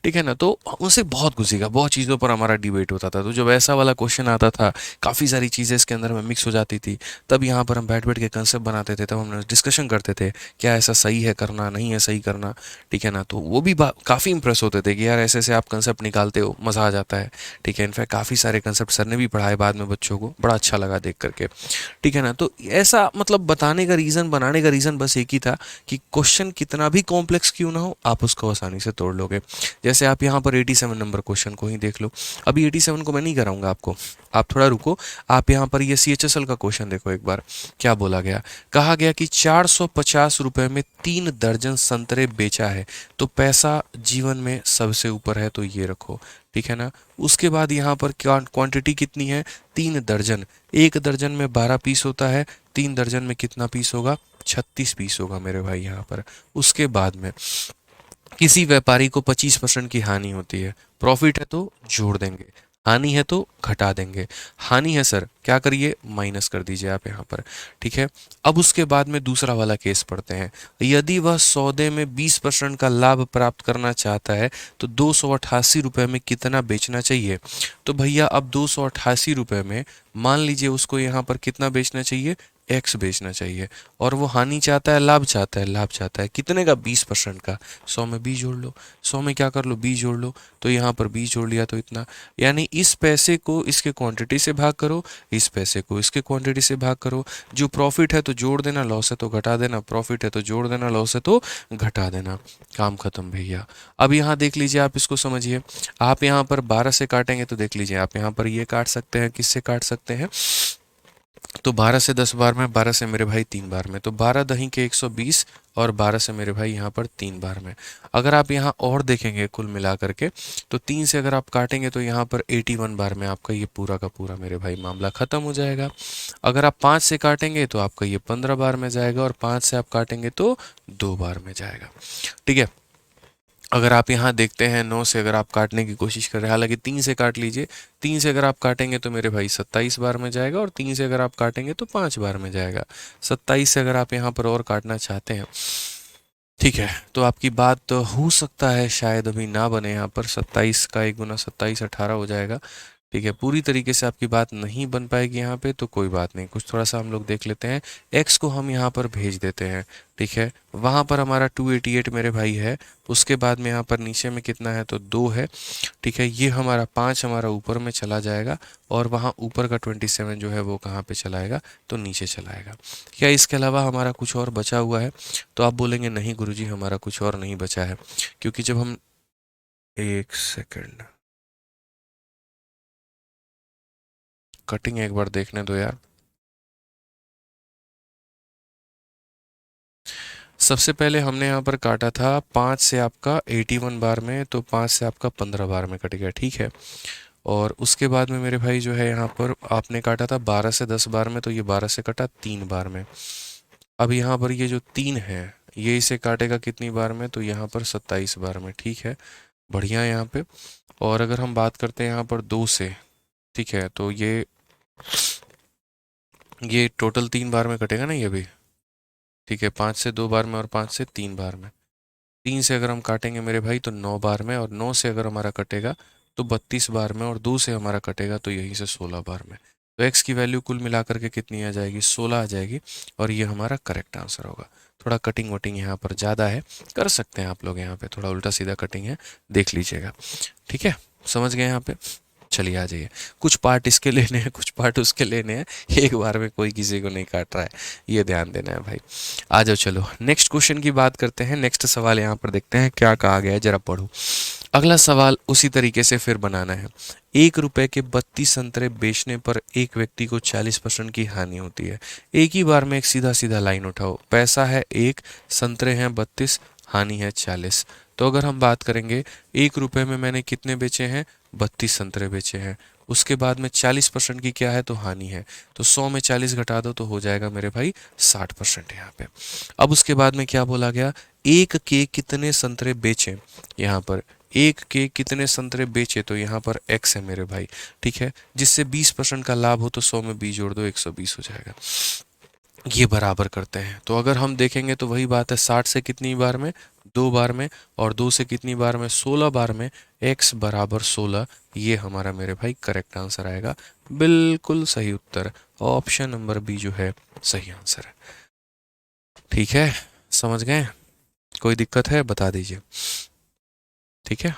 ठीक है ना। तो उनसे बहुत कुछ सीखा, बहुत चीज़ों पर हमारा डिबेट होता था। तो जब ऐसा वाला क्वेश्चन आता था, काफ़ी सारी चीज़ें इसके अंदर में मिक्स हो जाती थी, तब यहाँ पर हम बैठ बैठ के कंसेप्ट बनाते थे, तब हम डिस्कशन करते थे क्या ऐसा सही है करना, नहीं है सही करना, ठीक है ना। तो वो भी काफ़ी इंप्रेस होते थे कि यार ऐसे ऐसे आप कंसेप्ट निकालते हो, मज़ा आ जाता है, ठीक है। इनफैक्ट काफ़ी सारे कंसेप्ट सर ने भी पढ़ाए बाद में बच्चों को, बड़ा अच्छा लगा देख करके, ठीक है ना। तो ऐसा मतलब बताने का रीज़न, बनाने का रीज़न बस एक ही था कि क्वेश्चन कितना भी कॉम्प्लेक्स क्यों ना हो, आप उसको आसानी से तोड़ लोगे। जैसे आप यहाँ पर 87 नंबर क्वेश्चन को ही देख लो। अभी 87 को मैं नहीं कराऊंगा आपको, आप थोड़ा रुको। आप यहाँ पर ये CHSL का क्वेश्चन देखो एक बार, क्या बोला गया। कहा गया कि 450 रुपए में 3 दर्जन संतरे बेचा है, तो पैसा जीवन में सबसे ऊपर है तो ये रखो, ठीक है ना। उसके बाद यहाँ पर क्वांटिटी कितनी है, 3 दर्जन। एक दर्जन में 12 पीस होता है, 3 दर्जन में कितना पीस होगा, 36 पीस होगा मेरे भाई यहाँ पर। उसके बाद में किसी व्यापारी को 25% की हानि होती है, प्रॉफिट है तो जोड़ देंगे, हानि है तो घटा देंगे। हानि है सर, क्या करिए, माइनस कर दीजिए आप यहाँ पर, ठीक है। अब उसके बाद में दूसरा वाला केस पढ़ते हैं। यदि वह सौदे में 20% का लाभ प्राप्त करना चाहता है तो 288 रुपये में कितना बेचना चाहिए। तो भैया अब 288 रुपये में मान लीजिए उसको यहाँ पर कितना बेचना चाहिए, एक्स बेचना चाहिए, और वो हानि चाहता है, लाभ चाहता है, लाभ चाहता है कितने का, 20% का। 100 में 20 जोड़ लो, 100 में क्या कर लो, 20 जोड़ लो, तो यहाँ पर 20 जोड़ लिया तो इतना। यानी इस पैसे को इसके क्वांटिटी से भाग करो, इस पैसे को इसके क्वांटिटी से भाग करो। जो प्रॉफिट है तो जोड़ देना, लॉस है तो घटा देना, प्रॉफिट है तो जोड़ देना, लॉस है तो घटा देना, काम खत्म भैया। अब यहाँ देख लीजिए, आप इसको समझिए। आप यहाँ पर 12 से काटेंगे तो देख लीजिए, आप यहाँ पर ये काट सकते हैं, किससे काट सकते हैं, तो 12 से 10 बार में, 12 से मेरे भाई 3 बार में, तो 12 दही के 120, और 12 से मेरे भाई यहाँ पर 3 बार में। अगर आप यहाँ और देखेंगे कुल मिला करके, तो 3 से अगर आप काटेंगे तो यहाँ पर 81 बार में आपका ये पूरा का पूरा मेरे भाई मामला ख़त्म हो जाएगा। अगर आप 5 से काटेंगे तो आपका ये 15 बार में जाएगा, और 5 से आप काटेंगे तो 2 बार में जाएगा, ठीक है। अगर आप यहाँ देखते हैं 9 से अगर आप काटने की कोशिश कर रहे हैं, हालांकि 3 से काट लीजिए, 3 से अगर आप काटेंगे तो मेरे भाई 27 बार में जाएगा, और 3 से अगर आप काटेंगे तो 5 बार में जाएगा। 27 से अगर आप यहाँ पर और काटना चाहते हैं, ठीक है, तो आपकी बात तो हो सकता है शायद अभी ना बने, यहाँ पर 27 का 1 गुना 27 18 हो जाएगा, ठीक है। पूरी तरीके से आपकी बात नहीं बन पाएगी यहाँ पे, तो कोई बात नहीं, कुछ थोड़ा सा हम लोग देख लेते हैं। एक्स को हम यहाँ पर भेज देते हैं, ठीक है। वहाँ पर हमारा 288 मेरे भाई है, उसके बाद में यहाँ पर नीचे में कितना है, तो 2 है, ठीक है। ये हमारा 5 हमारा ऊपर में चला जाएगा, और वहाँ ऊपर का 27 जो है वो कहाँ पे चलाएगा, तो नीचे चलाएगा। क्या इसके अलावा हमारा कुछ और बचा हुआ है, तो आप बोलेंगे नहीं गुरुजी हमारा कुछ और नहीं बचा है, क्योंकि जब हम, एक सेकंड, कटिंग एक बार देखने दो यार। सबसे पहले हमने यहाँ पर काटा था 5 से आपका 81 बार में, तो 5 से आपका 15 बार में कट गया, ठीक है। और उसके बाद में मेरे भाई जो है यहाँ पर आपने काटा था 12 से 10 बार में, तो ये 12 से कटा 3 बार में। अब यहाँ पर ये जो 3 है, ये इसे काटेगा कितनी बार में, तो यहाँ पर 27 बार में, ठीक है, बढ़िया है यहाँ पे। और अगर हम बात करते हैं यहाँ पर 2 से, ठीक है, तो ये टोटल 3 बार में कटेगा ना ये भी, ठीक है, 5 से 2 बार में और 5 से 3 बार में। 3 से अगर हम काटेंगे मेरे भाई तो 9 बार में, और 9 से अगर हमारा कटेगा तो 32 बार में, और 2 से हमारा कटेगा तो यहीं से 16 बार में। तो x की वैल्यू कुल मिला करके कितनी आ जाएगी, 16 आ जाएगी, और ये हमारा करेक्ट आंसर होगा। थोड़ा कटिंग वटिंग यहाँ पर ज़्यादा है, कर सकते हैं आप लोग, यहाँ पे थोड़ा उल्टा सीधा कटिंग है, देख लीजिएगा, ठीक है, समझ गए यहाँ पे। चलिए आ जाइए, कुछ पार्ट इसके लेने हैं, कुछ पार्ट उसके लेने हैं, एक बार में कोई किसी को नहीं काट रहा है, ये ध्यान देना है भाई। आ जाओ, चलो नेक्स्ट क्वेश्चन की बात करते हैं। नेक्स्ट सवाल यहाँ पर देखते हैं क्या कहा गया है, जरा पढ़ो। अगला सवाल उसी तरीके से फिर बनाना है। 1 रुपए के 32 संतरे बेचने पर एक व्यक्ति को 40% की हानि होती है। एक ही बार में एक सीधा सीधा लाइन उठाओ। पैसा है 1, संतरे हैं 32, हानि है 40। तो अगर हम बात करेंगे 1 रुपए में मैंने कितने बेचे हैं, 32 संतरे बेचे हैं। उसके बाद में 40% की क्या है, तो हानि है। तो 100 में 40 घटा दो तो हो जाएगा मेरे भाई 60% यहाँ पे। अब उसके बाद में क्या बोला गया, एक के कितने संतरे बेचे, यहाँ पर एक के कितने संतरे बेचे, तो यहाँ पर x है मेरे भाई, ठीक है। जिससे 20% का लाभ हो तो 100 में 20 जोड़ दो, 120 हो जाएगा। ये बराबर करते हैं। तो अगर हम देखेंगे तो वही बात है, 60 से कितनी बार में, 2 बार में, और 2 से कितनी बार में, 16 बार में, x बराबर 16। ये हमारा मेरे भाई करेक्ट आंसर आएगा, बिल्कुल सही उत्तर। ऑप्शन नंबर बी जो है सही आंसर है। ठीक है, समझ गए? कोई दिक्कत है बता दीजिए। ठीक है,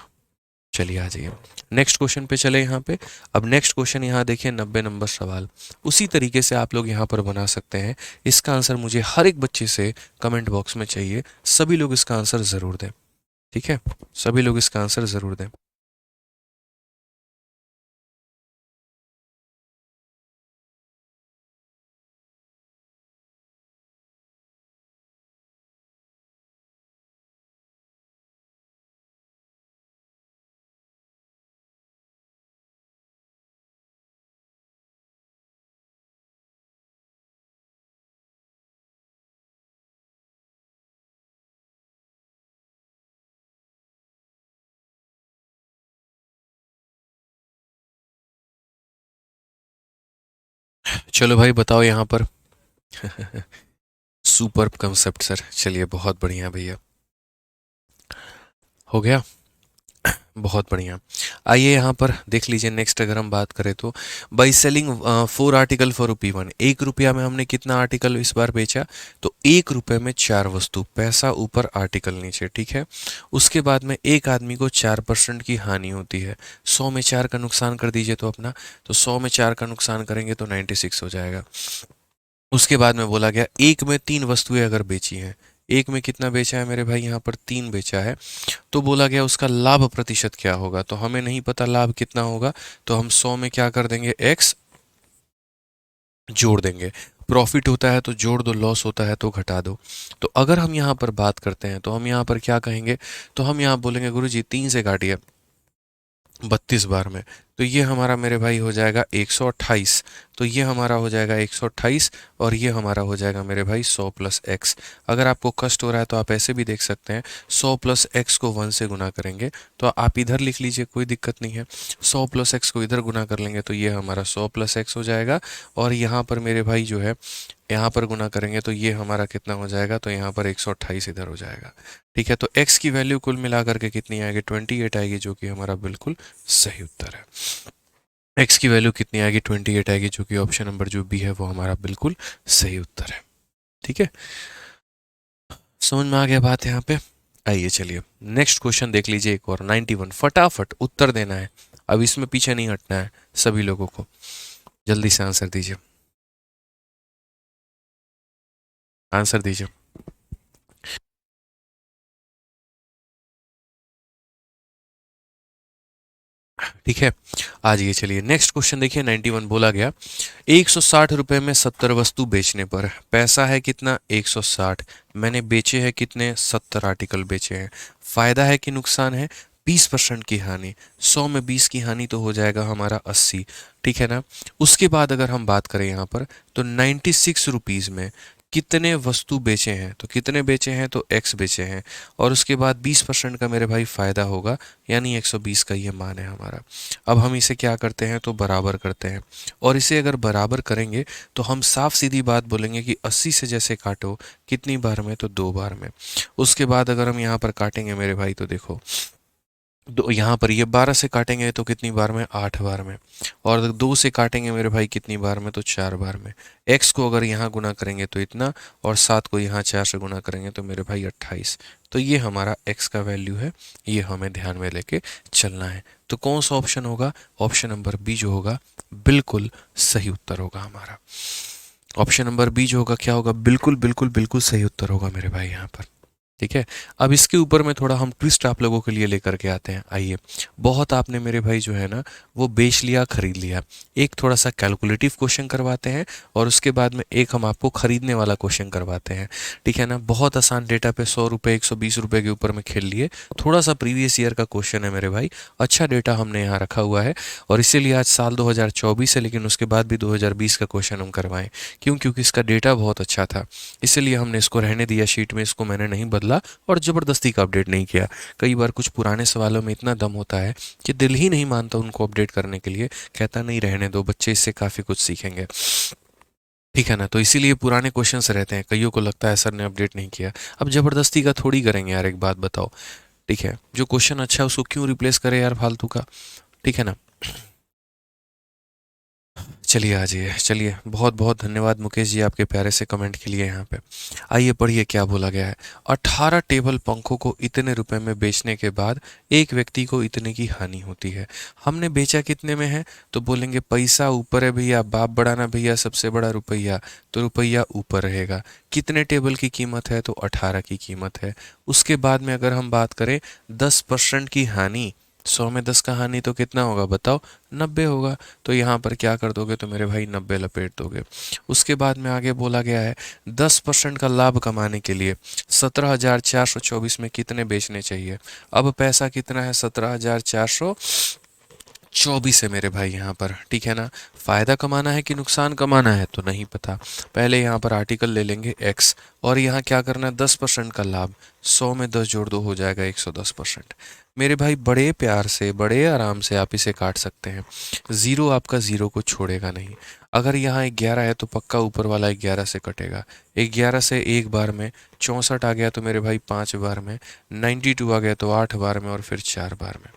चलिए आ जाइए नेक्स्ट क्वेश्चन पे चले यहाँ पे। अब नेक्स्ट क्वेश्चन यहाँ देखिए, 90 नंबर सवाल। उसी तरीके से आप लोग यहाँ पर बना सकते हैं। इसका आंसर मुझे हर एक बच्चे से कमेंट बॉक्स में चाहिए। सभी लोग इसका आंसर जरूर दें, ठीक है, सभी लोग इसका आंसर जरूर दें। चलो भाई बताओ यहाँ पर। सुपर कंसेप्ट सर, चलिए बहुत बढ़िया भैया, हो गया, बहुत बढ़िया। आइए यहाँ पर देख लीजिए नेक्स्ट, अगर हम बात करें तो बाई सेलिंग 4 आर्टिकल फॉर ₹1, 1 रुपया में हमने कितना आर्टिकल इस बार बेचा, तो 1 रुपए में 4 वस्तु, पैसा ऊपर आर्टिकल नीचे, ठीक है। उसके बाद में एक आदमी को 4% की हानि होती है। 100 में 4 का नुकसान कर दीजिए तो अपना, तो 100 में 4 का नुकसान करेंगे तो 96 हो जाएगा। उसके बाद में बोला गया एक में 3 वस्तुएं अगर बेची हैं, एक में कितना बेचा है मेरे भाई, यहाँ पर 3 बेचा है, तो बोला गया उसका लाभ प्रतिशत क्या होगा। तो हमें नहीं पता लाभ कितना होगा, तो हम 100 में क्या कर देंगे, x जोड़ देंगे। प्रॉफिट होता है तो जोड़ दो, लॉस होता है तो घटा दो। तो अगर हम यहाँ पर बात करते हैं तो हम यहाँ पर क्या कहेंगे, तो हम यहाँ बोलेंगे गुरुजी 3 से काटिए 32 बार में, तो ये हमारा मेरे भाई हो जाएगा 128। तो ये हमारा हो जाएगा 128, और ये हमारा हो जाएगा मेरे भाई 100 प्लस एक्स। अगर आपको कष्ट हो रहा है तो आप ऐसे भी देख सकते हैं, 100 प्लस एक्स को 1 से गुना करेंगे तो आप इधर लिख लीजिए, कोई दिक्कत नहीं है। 100 प्लस एक्स को इधर गुना कर लेंगे तो ये हमारा 100 प्लस एक्स हो जाएगा, और यहाँ पर मेरे भाई जो है यहाँ पर गुना करेंगे तो ये हमारा कितना हो जाएगा, तो यहाँ पर 128 इधर हो जाएगा। ठीक है, तो x की वैल्यू कुल मिलाकर के कितनी आएगी, 28 आएगी, जो कि हमारा बिल्कुल सही उत्तर है। x की वैल्यू कितनी आएगी, 28 आएगी, जो कि ऑप्शन नंबर जो बी है वो हमारा बिल्कुल सही उत्तर है। ठीक है, समझ में आ गया बात यहाँ पे। आइए चलिए नेक्स्ट क्वेश्चन देख लीजिए, एक और 91, फटाफट उत्तर देना है, अब इसमें पीछे नहीं हटना है सभी लोगों को, जल्दी से आंसर दीजिए, आंसर दीजिए। ठीक है, आज ये चलिए नेक्स्ट क्वेश्चन देखिए, 91 बोला गया 160 रुपए में 70 वस्तु बेचने पर पैसा है कितना, 160, मैंने बेचे हैं कितने, 70 आर्टिकल बेचे हैं, फायदा है कि नुकसान है, 20% की हानि, 100 में 20 की हानि तो हो जाएगा हमारा 80, ठीक है ना। उसके बाद अगर हम बात करें यहाँ पर तो 96 रुपीज़ में कितने वस्तु बेचे हैं, तो कितने बेचे हैं, तो x बेचे हैं, और उसके बाद 20% का मेरे भाई फायदा होगा, यानी 120 का ये मान है हमारा। अब हम इसे क्या करते हैं, तो बराबर करते हैं, और इसे अगर बराबर करेंगे तो हम साफ सीधी बात बोलेंगे कि 80 से जैसे काटो कितनी बार में, तो 2 बार में। उसके बाद अगर हम यहाँ पर काटेंगे मेरे भाई तो देखो, दो यहाँ पर ये 12 से काटेंगे तो कितनी बार में, 8 बार में, और 2 से काटेंगे मेरे भाई कितनी बार में, तो 4 बार में। x को अगर यहाँ गुना करेंगे तो इतना, और 7 को यहाँ 4 से गुना करेंगे तो मेरे भाई 28। तो ये हमारा x का वैल्यू है, ये हमें ध्यान में लेके चलना है। तो कौन सा ऑप्शन होगा, ऑप्शन नंबर बी जो होगा बिल्कुल सही उत्तर होगा हमारा। ऑप्शन नंबर बी जो होगा क्या होगा, बिल्कुल बिल्कुल बिल्कुल सही उत्तर होगा मेरे भाई यहाँ पर। ठीक है। अब इसके ऊपर में थोड़ा हम ट्विस्ट आप लोगों के लिए लेकर के आते हैं। आइए, बहुत आपने मेरे भाई जो है ना वो बेच लिया, खरीद लिया। एक थोड़ा सा कैलकुलेटिव क्वेश्चन करवाते हैं और उसके बाद में एक हम आपको खरीदने वाला क्वेश्चन करवाते हैं। ठीक है ना। बहुत आसान डेटा पे 100 रुपये 120 रुपये के ऊपर में खेल लिए। थोड़ा सा प्रीवियस ईयर का क्वेश्चन है मेरे भाई, अच्छा डेटा हमने यहाँ रखा हुआ है और इसीलिए आज साल 2024 है, लेकिन उसके बाद भी 2020 का क्वेश्चन हम करवाएं। क्यों? क्योंकि इसका डेटा बहुत अच्छा था, इसलिए हमने इसको रहने दिया शीट में, इसको मैंने नहीं बदला और ज़बरदस्ती का अपडेट नहीं किया। कई बार कुछ पुराने सवालों में इतना दम होता है कि दिल ही नहीं मानता उनको अपडेट करने के लिए, कहता नहीं रहने दो, बच्चे इससे काफ़ी कुछ सीखेंगे। ठीक है ना। तो इसीलिए पुराने क्वेश्चंस रहते हैं, कईयों को लगता है सर ने अपडेट नहीं किया। अब ज़बरदस्ती का थोड़ी करेंगे यार, एक बात बताओ। ठीक है, जो क्वेश्चन अच्छा है उसको क्यों रिप्लेस करें यार फालतू का। ठीक है ना। चलिए आ जाइए, चलिए। बहुत बहुत धन्यवाद मुकेश जी आपके प्यारे से कमेंट के लिए यहाँ पे। आइए पढ़िए क्या बोला गया है। 18 टेबल पंखों को इतने रुपए में बेचने के बाद एक व्यक्ति को इतने की हानि होती है। हमने बेचा कितने में है? तो बोलेंगे पैसा ऊपर है भैया, बाप बड़ा ना भैया, सबसे बड़ा रुपया, तो रुपया ऊपर रहेगा। कितने टेबल की कीमत है? तो 18 की कीमत है। उसके बाद में अगर हम बात करें 10% की हानि, 100 में 10 का हानि तो कितना होगा बताओ? 90 होगा। तो यहाँ पर क्या कर दोगे? तो मेरे भाई 90 लपेट दोगे। उसके बाद में आगे बोला गया है 10% का लाभ कमाने के लिए 17,424 में कितने बेचने चाहिए। अब पैसा कितना है? 17,424 है मेरे भाई यहाँ पर। ठीक है ना। फ़ायदा कमाना है कि नुकसान कमाना है तो नहीं पता। पहले यहाँ पर आर्टिकल ले लेंगे x और यहाँ क्या करना है? 10% का लाभ, 100 में 10 जोड़ दो, हो जाएगा 110%। मेरे भाई बड़े प्यार से, बड़े आराम से आप इसे काट सकते हैं। ज़ीरो आपका ज़ीरो को छोड़ेगा नहीं। अगर यहाँ 11 है तो पक्का ऊपर वाला 11 से कटेगा। 11 से एक बार में 64 आ गया तो मेरे भाई 5 बार में, 92 आ गया तो 8 बार में और फिर 4 बार में।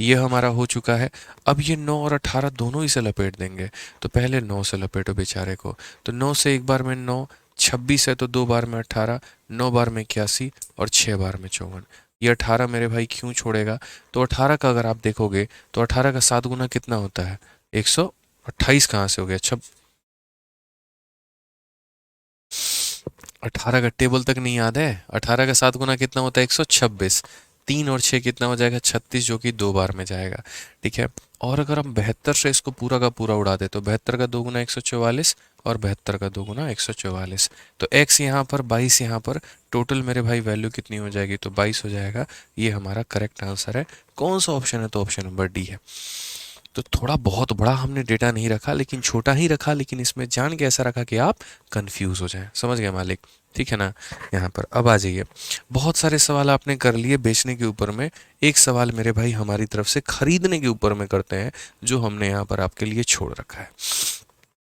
ये हमारा हो चुका है। अब ये 9 और 18 दोनों ही से लपेट देंगे। तो पहले 9 से लपेटो बेचारे को। तो 9 से एक बार में 9, 26 है तो 2 बार में 18, 9 बार में 81 और 6 बार में 54। ये 18 मेरे भाई क्यों छोड़ेगा? तो 18 का अगर आप देखोगे तो 18 का 7 गुना कितना होता है? 128 कहाँ से हो गया? 18 का टेबल तक नहीं याद है? 18 का 7 गुना कितना होता है? 126। 3 और 6 कितना हो जाएगा? 36, जो कि 2 बार में जाएगा। ठीक है। और अगर हम 72 से इसको पूरा का पूरा उड़ा दे तो 72 का 2 गुना 144 और 72 का 2 गुना 144। तो x यहाँ पर, 22 यहाँ पर, टोटल मेरे भाई वैल्यू कितनी हो जाएगी? तो 22 हो जाएगा। ये हमारा करेक्ट आंसर है। कौन सा ऑप्शन है? तो ऑप्शन नंबर डी है। तो थोड़ा बहुत बड़ा हमने डेटा नहीं रखा, लेकिन छोटा ही रखा, लेकिन इसमें जान के ऐसा रखा कि आप कंफ्यूज हो जाएं। समझ गए मालिक? ठीक है ना। यहाँ पर अब आ जाइए। बहुत सारे सवाल आपने कर लिए बेचने के ऊपर में। एक सवाल मेरे भाई हमारी तरफ से खरीदने के ऊपर में करते हैं, जो हमने यहाँ पर आपके लिए छोड़ रखा है।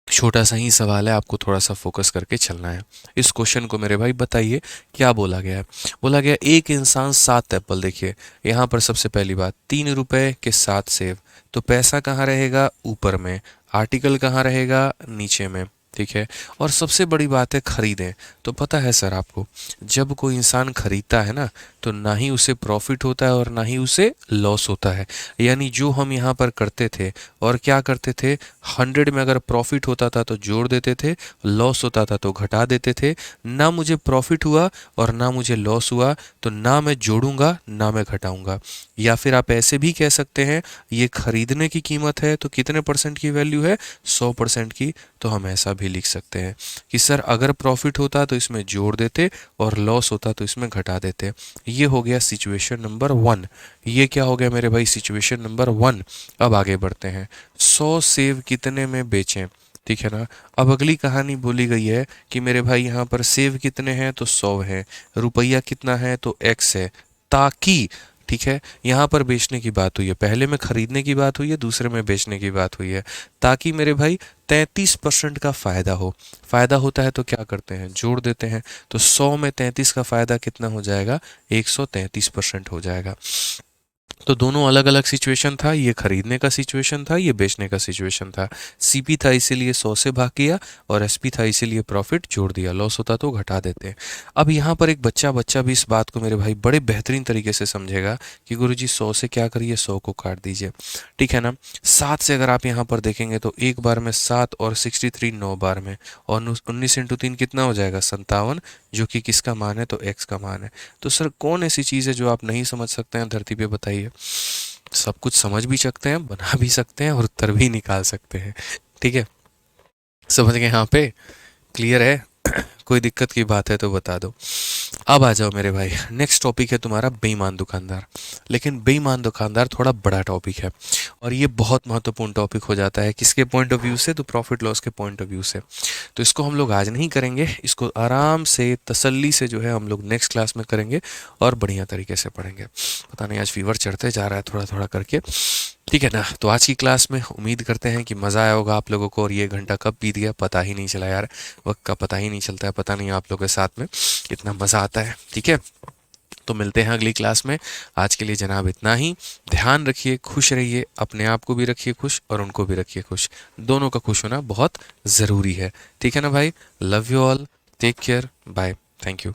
छोटा सा ही सवाल है, आपको थोड़ा सा फोकस करके चलना है। इस क्वेश्चन को मेरे भाई बताइए क्या बोला गया है। बोला गया एक इंसान 7 एप्पल, देखिए यहाँ पर सबसे पहली बात 3 रुपए के 7 सेब। तो पैसा कहाँ रहेगा? ऊपर में। आर्टिकल कहाँ रहेगा? नीचे में। ठीक है। और सबसे बड़ी बात है खरीदें। तो पता है सर आपको, जब कोई इंसान खरीदता है ना तो ना ही उसे प्रॉफिट होता है और ना ही उसे लॉस होता है। यानी जो हम यहाँ पर करते थे और क्या करते थे, 100 में अगर प्रॉफिट होता था तो जोड़ देते थे, लॉस होता था तो घटा देते थे। ना मुझे प्रॉफिट हुआ और ना मुझे लॉस हुआ तो ना मैं जोड़ूंगा ना मैं घटाऊंगा। या फिर आप ऐसे भी कह सकते हैं ये खरीदने की कीमत है तो कितने परसेंट की वैल्यू है? 100% की। तो हम ऐसा भी लिख सकते हैं कि सर अगर प्रॉफिट होता तो इसमें जोड़ देते और लॉस होता तो इसमें घटा देते। ये हो गया सिचुएशन नंबर 1। ये क्या हो गया मेरे भाई? Situation number 1। अब आगे बढ़ते हैं। 100 सेव कितने में बेचें? ठीक है ना। अब अगली कहानी बोली गई है कि मेरे भाई यहाँ पर सेव कितने हैं? तो 100 है। रुपया कितना है? तो x है। ताकि, ठीक है, यहाँ पर बेचने की बात हुई है, पहले में खरीदने की बात हुई है, दूसरे में बेचने की बात हुई है। ताकि मेरे भाई 33% का फ़ायदा हो। फ़ायदा होता है तो क्या करते हैं? जोड़ देते हैं। तो 100 में 33 का फ़ायदा कितना हो जाएगा? 133% हो जाएगा। तो दोनों अलग अलग सिचुएशन था, ये खरीदने का सिचुएशन था, ये बेचने का सिचुएशन था। सीपी था इसीलिए 100 से भाग किया, और एसपी था इसीलिए प्रॉफिट जोड़ दिया, लॉस होता तो घटा देते। अब यहाँ पर एक बच्चा बच्चा भी इस बात को मेरे भाई बड़े बेहतरीन तरीके से समझेगा कि गुरुजी 100 से क्या करिए, 100 को काट दीजिए, ठीक है ना। 7 से अगर आप यहाँ पर देखेंगे तो एक बार में 7 और 63 9 बार में, और 19 इंटू 3 कितना हो जाएगा, 57, जो कि किसका मान है, तो एक्स का मान है। तो सर कौन ऐसी चीज़ है जो आप नहीं समझ सकते हैं धरती पे, बताइए। सब कुछ समझ भी सकते हैं, बना भी सकते हैं, और उत्तर भी निकाल सकते हैं, ठीक है। समझ गए यहाँ पे, क्लियर है? कोई दिक्कत की बात है तो बता दो। अब आ जाओ मेरे भाई, नेक्स्ट टॉपिक है तुम्हारा बेईमान दुकानदार। लेकिन बेईमान दुकानदार थोड़ा बड़ा टॉपिक है, और ये बहुत महत्वपूर्ण टॉपिक हो जाता है, किसके पॉइंट ऑफ व्यू से, तो प्रॉफिट लॉस के पॉइंट ऑफ व्यू से। तो इसको हम लोग आज नहीं करेंगे, इसको आराम से तसल्ली से जो है हम लोग नेक्स्ट क्लास में करेंगे, और बढ़िया तरीके से पढ़ेंगे। पता नहीं आज फीवर चढ़ते जा रहा है थोड़ा थोड़ा करके, ठीक है ना। तो आज की क्लास में उम्मीद करते हैं कि मज़ा आया होगा आप लोगों को, और ये घंटा कब बीत गया पता ही नहीं चला यार, वक्त का पता ही नहीं चलता है। पता नहीं आप लोगों के साथ में कितना मज़ा आता है, ठीक है। तो मिलते हैं अगली क्लास में। आज के लिए जनाब इतना ही। ध्यान रखिए, खुश रहिए, अपने आप को भी रखिए खुश और उनको भी रखिए खुश, दोनों का खुश होना बहुत ज़रूरी है, ठीक है ना भाई। Love you all, take care, bye, thank you.